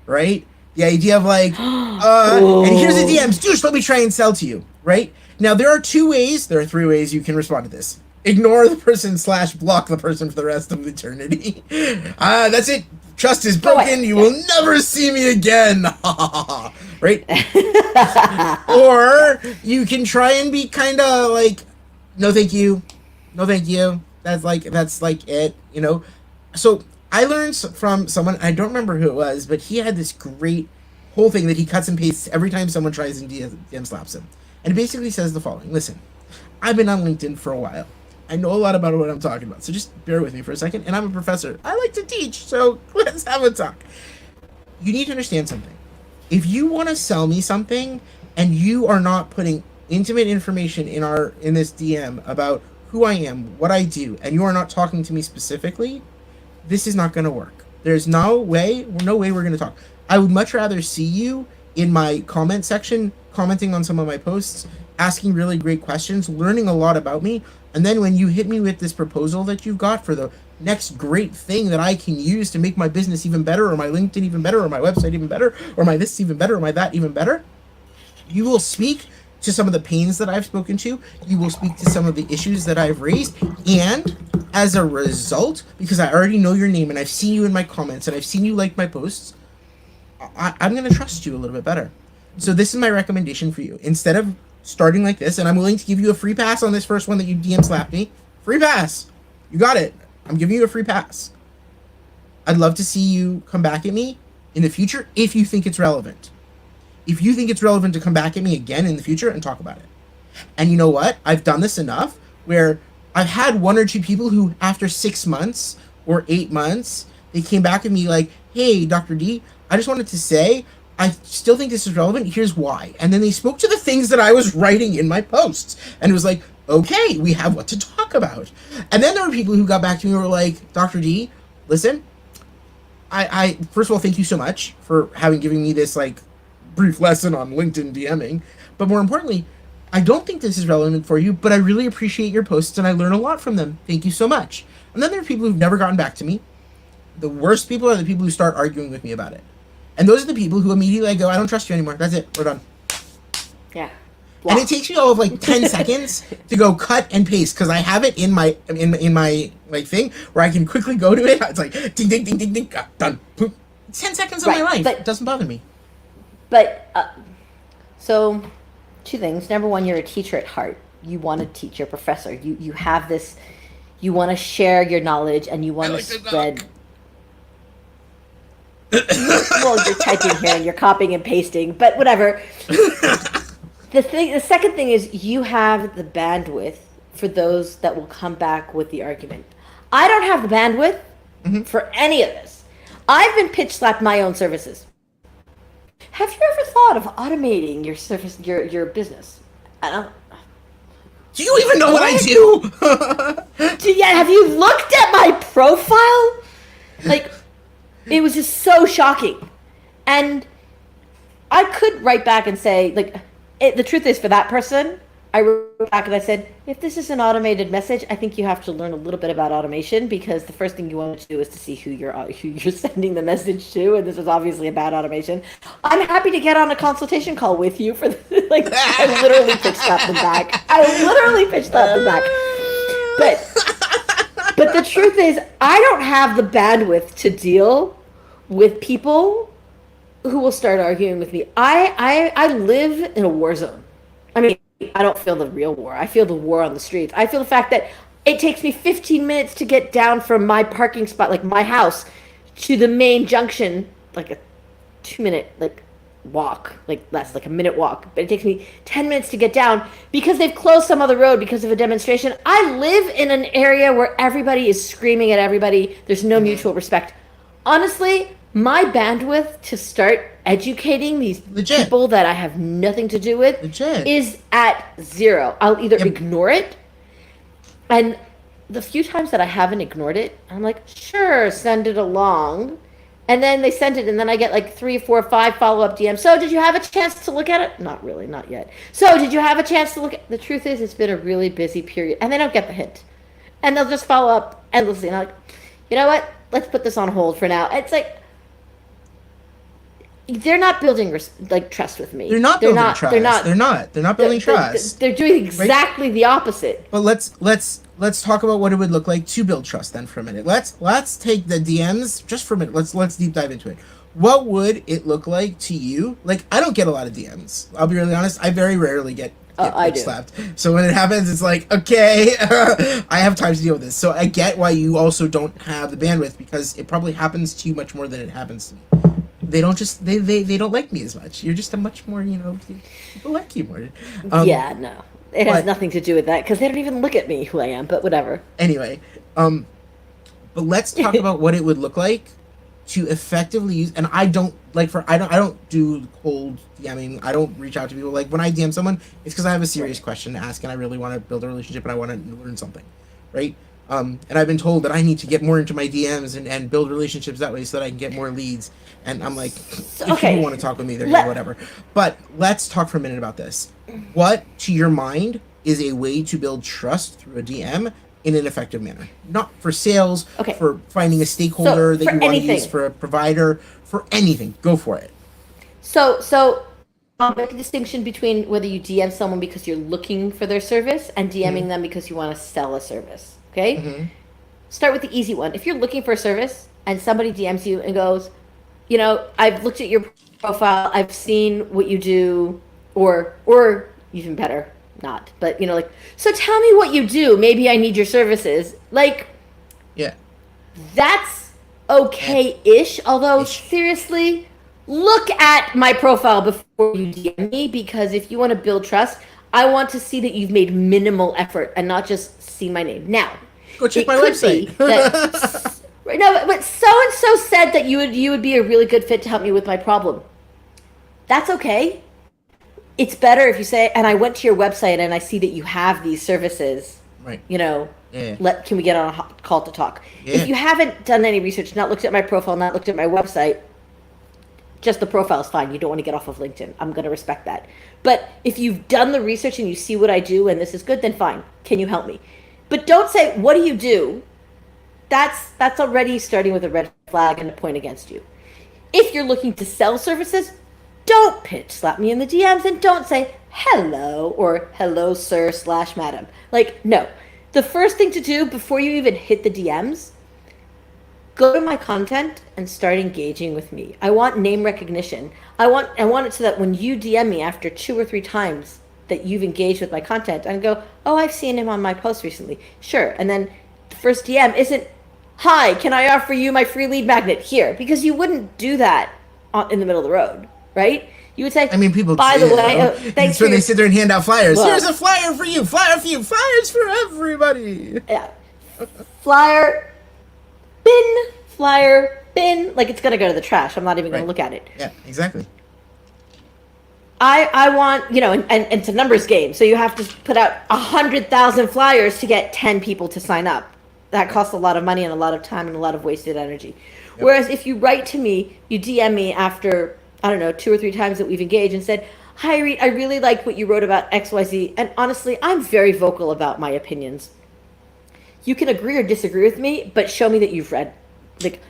right? The idea of like, and here's the DMs, dude, let me try and sell to you, right? Now, there are 3 ways you can respond to this. Ignore the person / block the person for the rest of eternity. That's it. Trust is broken. You will never see me again. Right? Or you can try and be kind of like, no, thank you. No, thank you. That's like it, So I learned from someone, I don't remember who it was, but he had this great whole thing that he cuts and pastes every time someone tries and DM slaps him. And it basically says the following. Listen, I've been on LinkedIn for a while. I know a lot about what I'm talking about. So just bear with me for a second. And I'm a professor. I like to teach. So let's have a talk. You need to understand something. If you want to sell me something and you are not putting intimate information in this DM about who I am, what I do, and you are not talking to me specifically, this is not going to work. There's no way we're going to talk. I would much rather see you in my comment section, commenting on some of my posts, asking really great questions, learning a lot about me, and then when you hit me with this proposal that you've got for the next great thing that I can use to make my business even better, or my LinkedIn even better, or my website even better, or my this even better, or my that even better, you will speak to some of the pains that I've spoken to. You will speak to some of the issues that I've raised. And as a result, because I already know your name and I've seen you in my comments and I've seen you like my posts, I'm going to trust you a little bit better. So this is my recommendation for you. Instead of starting like this, and I'm willing to give you a free pass on this first one that you DM slapped me. Free pass. You got it. I'm giving you a free pass. I'd love to see you come back at me in the future if you think it's relevant. If you think it's relevant to come back at me again in the future and talk about it. And you know what? I've done this enough where I've had one or two people who, after 6 months or 8 months, they came back at me like, hey, Dr. D, I just wanted to say, I still think this is relevant. Here's why. And then they spoke to the things that I was writing in my posts. And it was like, okay, we have what to talk about. And then there were people who got back to me and were like, Dr. D, listen, I first of all, thank you so much for giving me this like brief lesson on LinkedIn DMing. But more importantly, I don't think this is relevant for you, but I really appreciate your posts and I learn a lot from them. Thank you so much. And then there are people who've never gotten back to me. The worst people are the people who start arguing with me about it. And those are the people who immediately go, I don't trust you anymore. That's it. We're done. Yeah. And it takes me all of like 10 seconds to go cut and paste because I have it in my like thing where I can quickly go to it. It's like ding ding ding ding ding, done. Boom. It's 10 seconds of my life. But it doesn't bother me. But so 2 things. Number one, you're a teacher at heart. You want to teach. You're a professor. You have this. You want to share your knowledge and you want to spread. Well, you're typing here and you're copying and pasting, but whatever. The second thing is you have the bandwidth for those that will come back with the argument. I don't have the bandwidth for any of this. I've been pitch slapped my own services. Have you ever thought of automating your service, your business? I don't. Do you even know what I do? Have you looked at my profile? Like, it was just so shocking. And I could write back and say, like, the truth is, for that person, I wrote back and I said, if this is an automated message, I think you have to learn a little bit about automation because the first thing you want to do is to see who you're sending the message to, and this is obviously a bad automation. I'm happy to get on a consultation call with you for like. I literally pitched that them back. But the truth is, I don't have the bandwidth to deal with people who will start arguing with me. I live in a war zone. I mean, I don't feel the real war. I feel the war on the streets. I feel the fact that it takes me 15 minutes to get down from my parking spot, like my house, to the main junction, like a 2-minute walk, like less, like a minute walk. But it takes me 10 minutes to get down because they've closed some other road because of a demonstration. I live in an area where everybody is screaming at everybody. There's no mutual respect. Honestly, my bandwidth to start educating these people that I have nothing to do with is at 0. I'll either ignore it, and the few times that I haven't ignored it, I'm like, sure, send it along. And then they send it, and then I get like 3, 4, 5 follow-up DMs. So did you have a chance to look at it? Not really, not yet. So did you have a chance to look at it? The truth is, it's been a really busy period, and they don't get the hint. And they'll just follow up endlessly. And I'm like, you know what? Let's put this on hold for now. It's like, they're not building trust with me. They're not building trust. They're not building trust. They're doing exactly the opposite. But let's talk about what it would look like to build trust then for a minute. Let's take the DMs just for a minute. Let's deep dive into it. What would it look like to you? Like, I don't get a lot of DMs. I'll be really honest. I very rarely get slapped. So when it happens, it's like, okay, I have time to deal with this. So I get why you also don't have the bandwidth because it probably happens to you much more than it happens to me. They don't just they don't like me as much. You're just a much more, people like you more. Yeah, no. It has But nothing to do with that because they don't even look at me who I am, but whatever. anyway, but let's talk about what it would look like to effectively use. And I don't do cold DMing. I don't reach out to people. Like when I DM someone, it's because I have a serious question to ask and I really want to build a relationship and I want to learn something, right? And I've been told that I need to get more into my DMs and build relationships that way so that I can get more leads. And I'm like, if okay. people want to talk with me, they're whatever. But let's talk for a minute about this. What, to your mind, is a way to build trust through a DM in an effective manner? Not for sales, Okay. for finding a stakeholder that you want to use, for a provider, for anything. Go for it. So I'll make a distinction between whether you DM someone because you're looking for their service and DMing them because you want to sell a service. Okay? Start with the easy one. If you're looking for a service and somebody DMs you and goes, you know, I've looked at your profile, I've seen what you do, or even better, not, but you know, like, so tell me what you do. Maybe I need your services. Like, Yeah. that's okay-ish. Although seriously, look at my profile before you DM me, because if you want to build trust, I want to see that you've made minimal effort and not just see my name. Now, Go check it my could website. be that no, but so and so said that you would be a really good fit to help me with my problem. That's okay. It's better if you say, and I went to your website and I see that you have these services. Right. You know, Yeah. can we get on a call to talk? Yeah. If you haven't done any research, not looked at my profile, not looked at my website, just the profile is fine. You don't want to get off of LinkedIn. I'm going to respect that. But if you've done the research and you see what I do and this is good, then fine. Can you help me? But don't say, what do you do? That's already starting with a red flag and a point against you. If you're looking to sell services, don't pitch slap me in the DMs and don't say hello or hello sir / madam. Like, no. The first thing to do before you even hit the DMs, go to my content and start engaging with me. I want name recognition. I want it so that when you DM me after 2 or 3 times that you've engaged with my content, I go, oh, I've seen him on my post recently. Sure. And then the first DM isn't, hi, can I offer you my free lead magnet here? Because you wouldn't do that in the middle of the road, right? You would say, I mean, people. by the do, way, thanks that's for when they sit there and hand out flyers. Well- Here's a flyer for you. Flyer for you. Flyers for everybody. Yeah. Flyer, bin. Like, it's going to go to the trash. I'm not even going Right. to look at it. Yeah, exactly. I want, you know, and it's a numbers game. So you have to put out 100,000 flyers to get 10 people to sign up. That costs a lot of money and a lot of time and a lot of wasted energy. Yep. Whereas if you write to me, you DM me after, I don't know, 2 or 3 times that we've engaged and said, hi, Reed, I really like what you wrote about XYZ. And honestly, I'm very vocal about my opinions. You can agree or disagree with me, but show me that you've read. Like,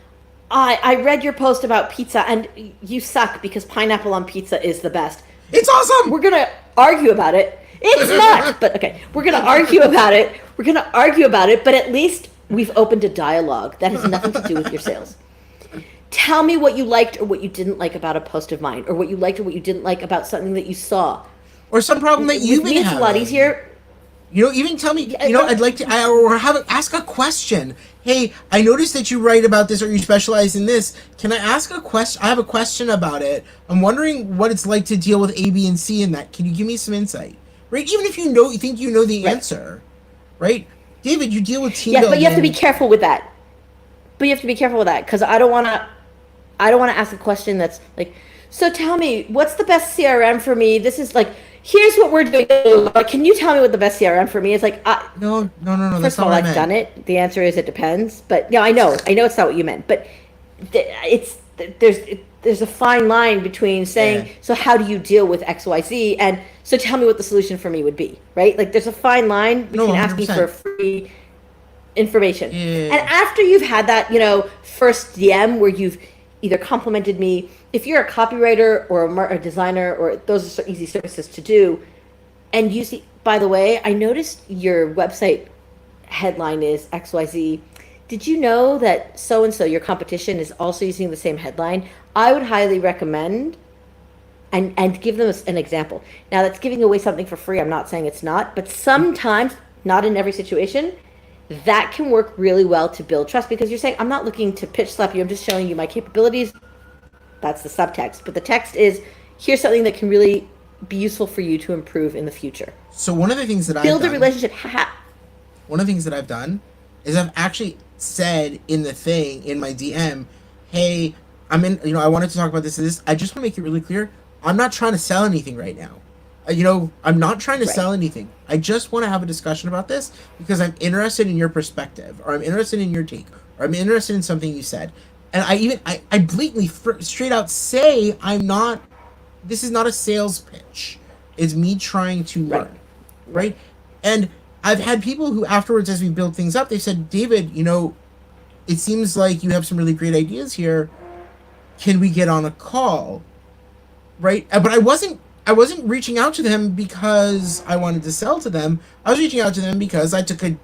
I read your post about pizza and you suck because pineapple on pizza is the best. It's awesome. We're going to argue about it. It's not, but okay. We're going to argue about it. But at least we've opened a dialogue that has nothing to do with your sales. Tell me what you liked or what you didn't like about a post of mine, or what you liked or what you didn't like about something that you saw. Or some problem that you've With me, been it's having. a lot easier. You know, even tell me. You know, I'd like to, ask a question. Hey, I noticed that you write about this, or you specialize in this. Can I ask a question? I have a question about it. I'm wondering what it's like to deal with A, B, and C in that. Can you give me some insight? Right? Even if you think you know the answer, right? David, you deal with team Yes, building. but you have to be careful with that. Because I don't want to ask a question that's like, so tell me, what's the best CRM for me? This is like, here's what we're doing. Can you tell me what the best CRM for me is? Like, No. first That's of not all, what I I've meant. done it. The answer is it depends. But yeah, I know it's not what you meant. But there's a fine line between saying, Yeah. so how do you deal with XYZ, and so tell me what the solution for me would be, right? Like, there's a fine line between No, asking 100%. for free information. Yeah. And after you've had that, you know, first DM where you've either complimented me, if you're a copywriter or a designer, or those are so easy services to do, and you see, by the way, I noticed your website headline is XYZ. Did you know that so-and-so, your competition, is also using the same headline? I would highly recommend, and give them an example. Now, that's giving away something for free. I'm not saying it's not, but sometimes, not in every situation, that can work really well to build trust, because you're saying, I'm not looking to pitch slap you. I'm just showing you my capabilities. That's the subtext. But the text is, here's something that can really be useful for you to improve in the future. So one of the things that I've Build a done, relationship. one of the things that I've done is I've actually said in the thing in my DM, hey, I'm in, I wanted to talk about this and this. I just want to make it really clear. I'm not trying to sell anything right now. I'm not trying to Right. sell anything. I just want to have a discussion about this because I'm interested in your perspective, or I'm interested in your take, or I'm interested in something you said. And I blatantly straight out say this is not a sales pitch. It's me trying to Right. learn, right? And I've had people who afterwards, as we build things up, they said, David, it seems like you have some really great ideas here. Can we get on a call? Right? But I wasn't reaching out to them because I wanted to sell to them. I was reaching out to them because I took an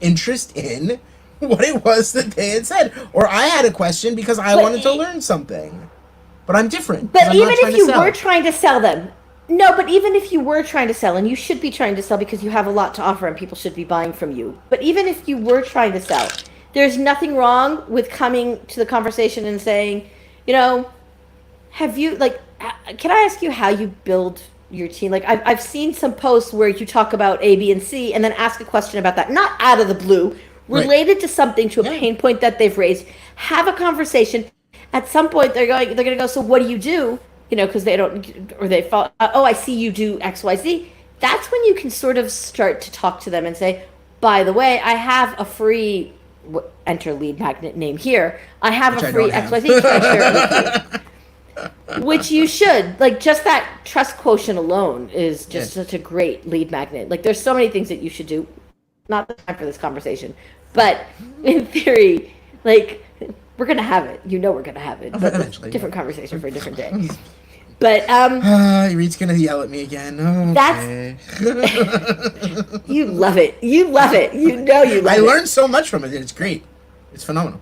interest in what it was that they had said, or I had a question because I wanted to learn something. But I'm different. 'Cause But I'm even not trying if to you sell. were trying to sell them, no, but even if you were trying to sell, and you should be trying to sell because you have a lot to offer and people should be buying from you. But even if you were trying to sell, there's nothing wrong with coming to the conversation and saying, have you, like, can I ask you how you build your team? Like, I've seen some posts where you talk about A, B, and C and then ask a question about that, not out of the blue, Right. related to something, to a Yeah. pain point that they've raised. Have a conversation. At some point, they're going to go, so what do you do? Because they don't, or they fall, oh, I see you do X, Y, Z. That's when you can sort of start to talk to them and say, by the way, I have a free, enter lead magnet name here. I have Which a I free don't have. XYZ. Can I share it with you? Which you should. Like, just that trust quotient alone is just such a great lead magnet. Like, there's so many things that you should do. Not the time for this conversation, but in theory, like, we're gonna have it. We're gonna have it. But Eventually, different conversation for a different day. But Reed's gonna yell at me again. That's- Okay. you love it. You love it. You love I it. learned so much from it. It's great. It's phenomenal.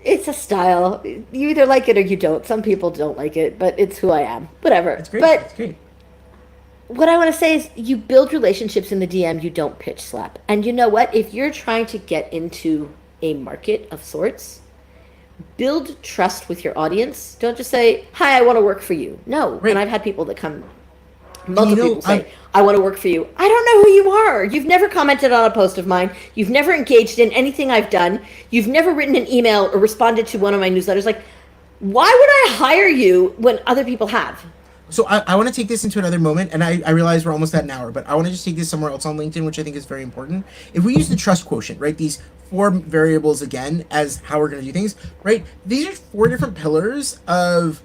It's a style. You either like it or you don't. Some people don't like it, but it's who I am. Whatever. It's great. But It's great. what I want to say is you build relationships in the DM, you don't pitch slap. And you know what? If you're trying to get into a market of sorts, build trust with your audience. Don't just say, hi, I want to work for you. No. Right. And I've had people that come, multiple people say, I'm- I want to work for you. I don't know who you are. You've never commented on a post of mine. You've never engaged in anything I've done. You've never written an email or responded to one of my newsletters. Like, why would I hire you when other people have? So I want to take this into another moment, and I realize we're almost at an hour, but I want to just take this somewhere else on LinkedIn, which I think is very important. If we use the trust quotient, right, these 4 variables again as how we're going to do things, right? These are 4 different pillars of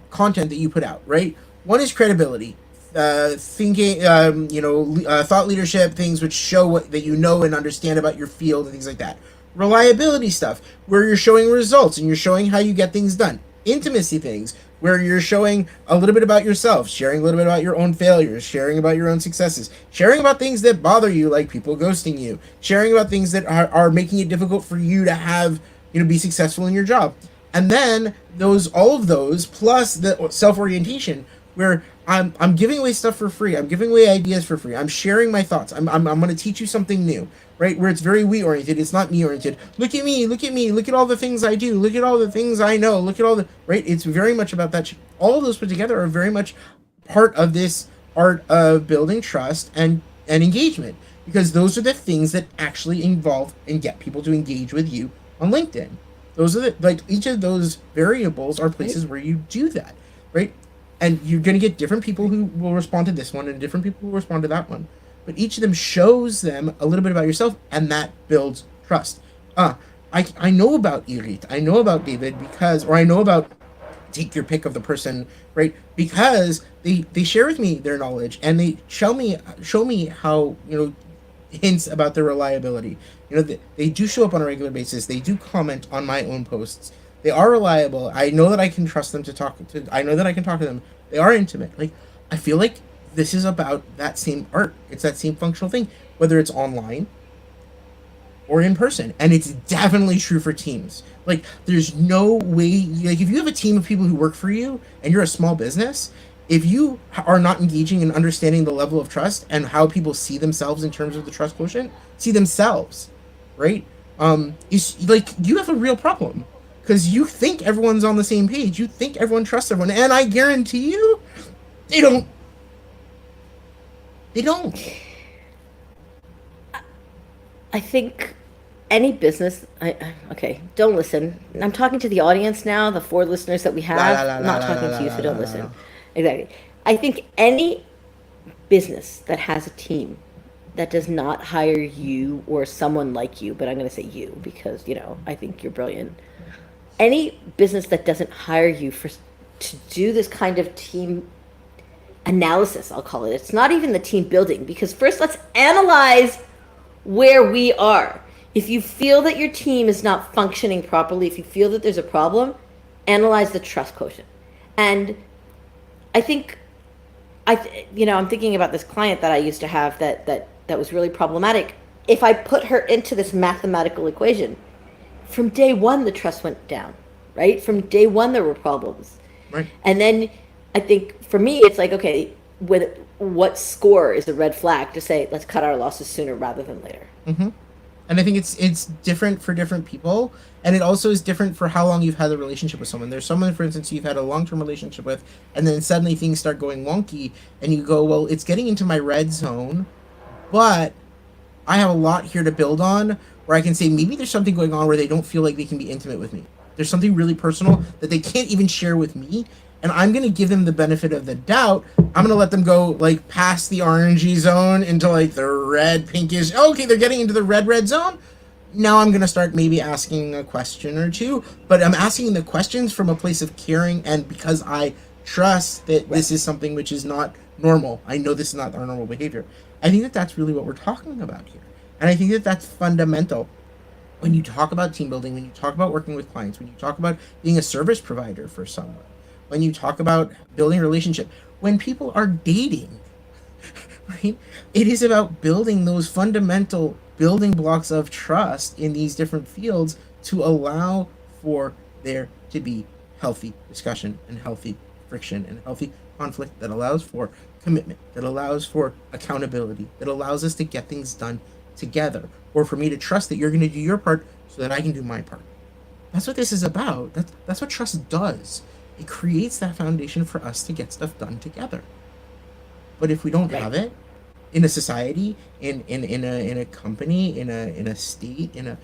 content that you put out, right? One is credibility, thinking, thought leadership, things which show what that you know and understand about your field and things like that. Reliability stuff, where you're showing results and you're showing how you get things done. Intimacy things, where you're showing a little bit about yourself, sharing a little bit about your own failures, sharing about your own successes, sharing about things that bother you, like people ghosting you, sharing about things that are making it difficult for you to have, be successful in your job. And then all of those plus the self-orientation, where I'm giving away stuff for free. I'm giving away ideas for free. I'm sharing my thoughts. I'm going to teach you something new, right? Where it's very we oriented. It's not me oriented. Look at me. Look at me. Look at all the things I do. Look at all the things I know. Look at all the, right? It's very much about that. All of those put together are very much part of this art of building trust and engagement, because those are the things that actually involve and get people to engage with you on LinkedIn. Those are each of those variables are places where you do that, right? And you're going to get different people who will respond to this one and different people who will respond to that one. But each of them shows them a little bit about yourself, and that builds trust. I know about Irit. I know about David or I know about, take your pick of the person, right? Because they share with me their knowledge, and they show me how, hints about their reliability. They do show up on a regular basis. They do comment on my own posts. They are reliable. I know that I can trust them to talk to. I know that I can talk to them. They are intimate. Like, I feel like this is about that same art. It's that same functional thing, whether it's online or in person. And it's definitely true for teams. Like, there's no way, like, if you have a team of people who work for you and you're a small business, if you are not engaging and understanding the level of trust and how people see themselves in terms of the trust quotient, see themselves, right? Is like, you have a real problem. because you think everyone's on the same page. You think everyone trusts everyone, and I guarantee you, they don't. They don't. I think any business. Okay, don't listen. I'm talking to the audience now, the 4 listeners that we have. La, la, la, I'm not la, talking la, to you, la, so la, don't la, listen. la. Exactly. I think any business that has a team that does not hire you or someone like you, but I'm going to say you because, I think you're brilliant. Any business that doesn't hire you to do this kind of team analysis, I'll call it. It's not even the team building because first let's analyze where we are. If you feel that your team is not functioning properly, if you feel that there's a problem, analyze the trust quotient. And I think I'm thinking about this client that I used to have that was really problematic. If I put her into this mathematical equation, from day one the trust went down, right? From day one there were problems. Right. And then I think for me it's like, okay, with what score is a red flag to say let's cut our losses sooner rather than later. Mm-hmm. And I think it's different for different people, and it also is different for how long you've had a relationship with someone. There's someone, for instance, you've had a long-term relationship with, and then suddenly things start going wonky, and you go, well, it's getting into my red zone, but I have a lot here to build on, where I can say maybe there's something going on where they don't feel like they can be intimate with me. There's something really personal that they can't even share with me, and I'm going to give them the benefit of the doubt. I'm going to let them go, like, past the orangey zone into, like, the red, pinkish. Okay, they're getting into the red zone. Now I'm going to start maybe asking a question or two, but I'm asking the questions from a place of caring and because I trust that this is something which is not normal. I know this is not our normal behavior. I think that that's really what we're talking about here. And I think that that's fundamental. When you talk about team building, when you talk about working with clients, when you talk about being a service provider for someone, when you talk about building a relationship, when people are dating, right? It is about building those fundamental building blocks of trust in these different fields to allow for there to be healthy discussion and healthy friction and healthy conflict that allows for commitment, that allows for accountability, that allows us to get things done together, or for me to trust that you're going to do your part so that I can do my part. That's what this is about. That's what trust does. It creates that foundation for us to get stuff done together. But if we don't have it in a society, in a company, in a state, then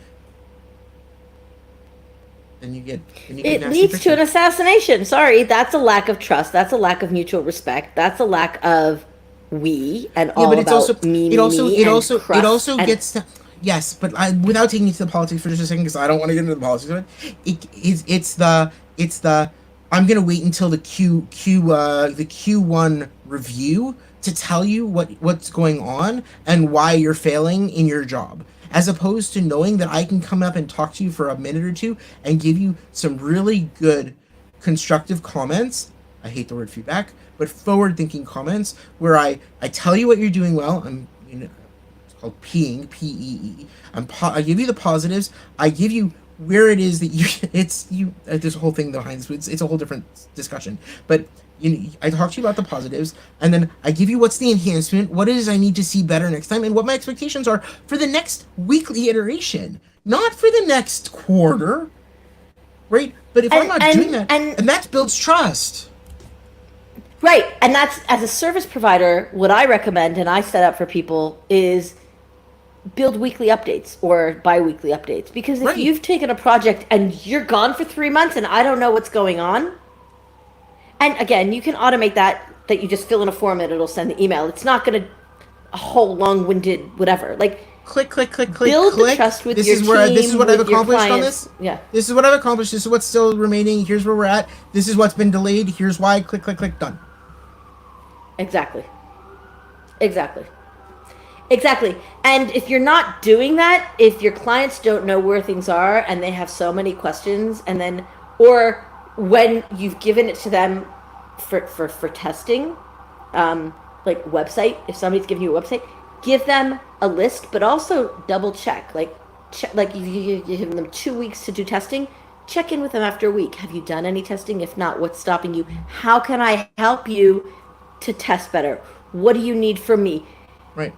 you get It nasty leads friction. to an assassination. Sorry, that's a lack of trust. That's a lack of mutual respect. That's a lack of we and all But it's about also me, it also me, it and also crust it also and- gets to, yes, but without taking you to the politics for just a second, because I don't want to get into the politics of it. It's the I'm gonna wait until the Q1 review to tell you what's going on and why you're failing in your job, as opposed to knowing that I can come up and talk to you for a minute or two and give you some really good constructive comments. I hate the word feedback, but forward-thinking comments where I tell you what you're doing well. It's called peeing, P-E-E. I give you the positives. I give you where it is that there's a whole thing behind this. It's a whole different discussion. But I talk to you about the positives, and then I give you what's the enhancement, what it is I need to see better next time, and what my expectations are for the next weekly iteration, not for the next quarter, right? But if I'm not doing that, and that builds trust. Right, and that's, as a service provider, what I recommend and I set up for people is build weekly updates or bi-weekly updates, because if you've taken a project and you're gone for 3 months and I don't know what's going on, and again, you can automate that you just fill in a form and it'll send the email. It's not going to a whole long-winded whatever. Like, click, build click. the trust with this your is team, where this is what I've with your accomplished on clients. this. Yeah. This is what I've accomplished. This is what's still remaining. Here's where we're at. This is what's been delayed. Here's why. Click, done. Exactly. And if you're not doing that, if your clients don't know where things are and they have so many questions, and then, or when you've given it to them for testing, like website, if somebody's giving you a website, give them a list, but also double check. Like you give them 2 weeks to do testing. Check in with them after a week. Have you done any testing? If not, what's stopping you? How can I help you to test better? What do you need from me? Right.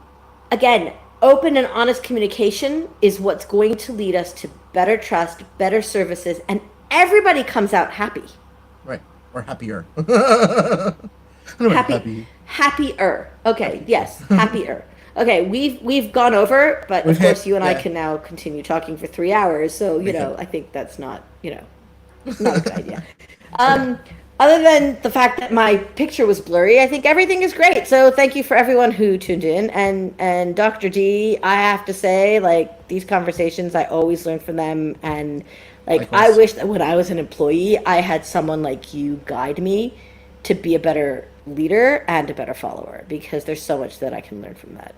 Again, open and honest communication is what's going to lead us to better trust, better services, and everybody comes out happy. Right. Or happier. I don't know about happy. Happier. Okay, yes, happier. Okay, we've gone over, but We've of course hit- you and I yeah. can now continue talking for 3 hours. So We I can. think that's not not a good idea. Um, Other than the fact that my picture was blurry, I think everything is great. So thank you for everyone who tuned in. And Dr. D, I have to say, like, these conversations, I always learn from them. And like, I Likewise. wish that when I was an employee, I had someone like you guide me to be a better leader and a better follower, because there's so much that I can learn from that.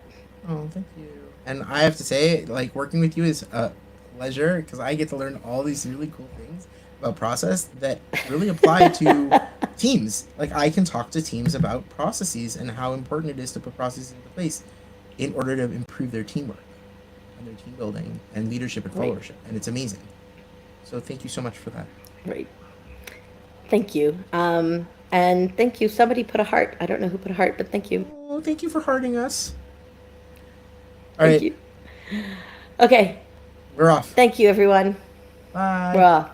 Oh, thank you. And I have to say, like, working with you is a pleasure because I get to learn all these really cool things about process that really apply to teams. Like, I can talk to teams about processes and how important it is to put processes into place in order to improve their teamwork and their team building and leadership and Right. followership. And it's amazing. So thank you so much for that. Right. Thank you. And thank you. Somebody put a heart. I don't know who put a heart, but thank you. Oh, thank you for hearting us. All Thank right, you. Okay. we're off. Thank you, everyone. Bye. We're off.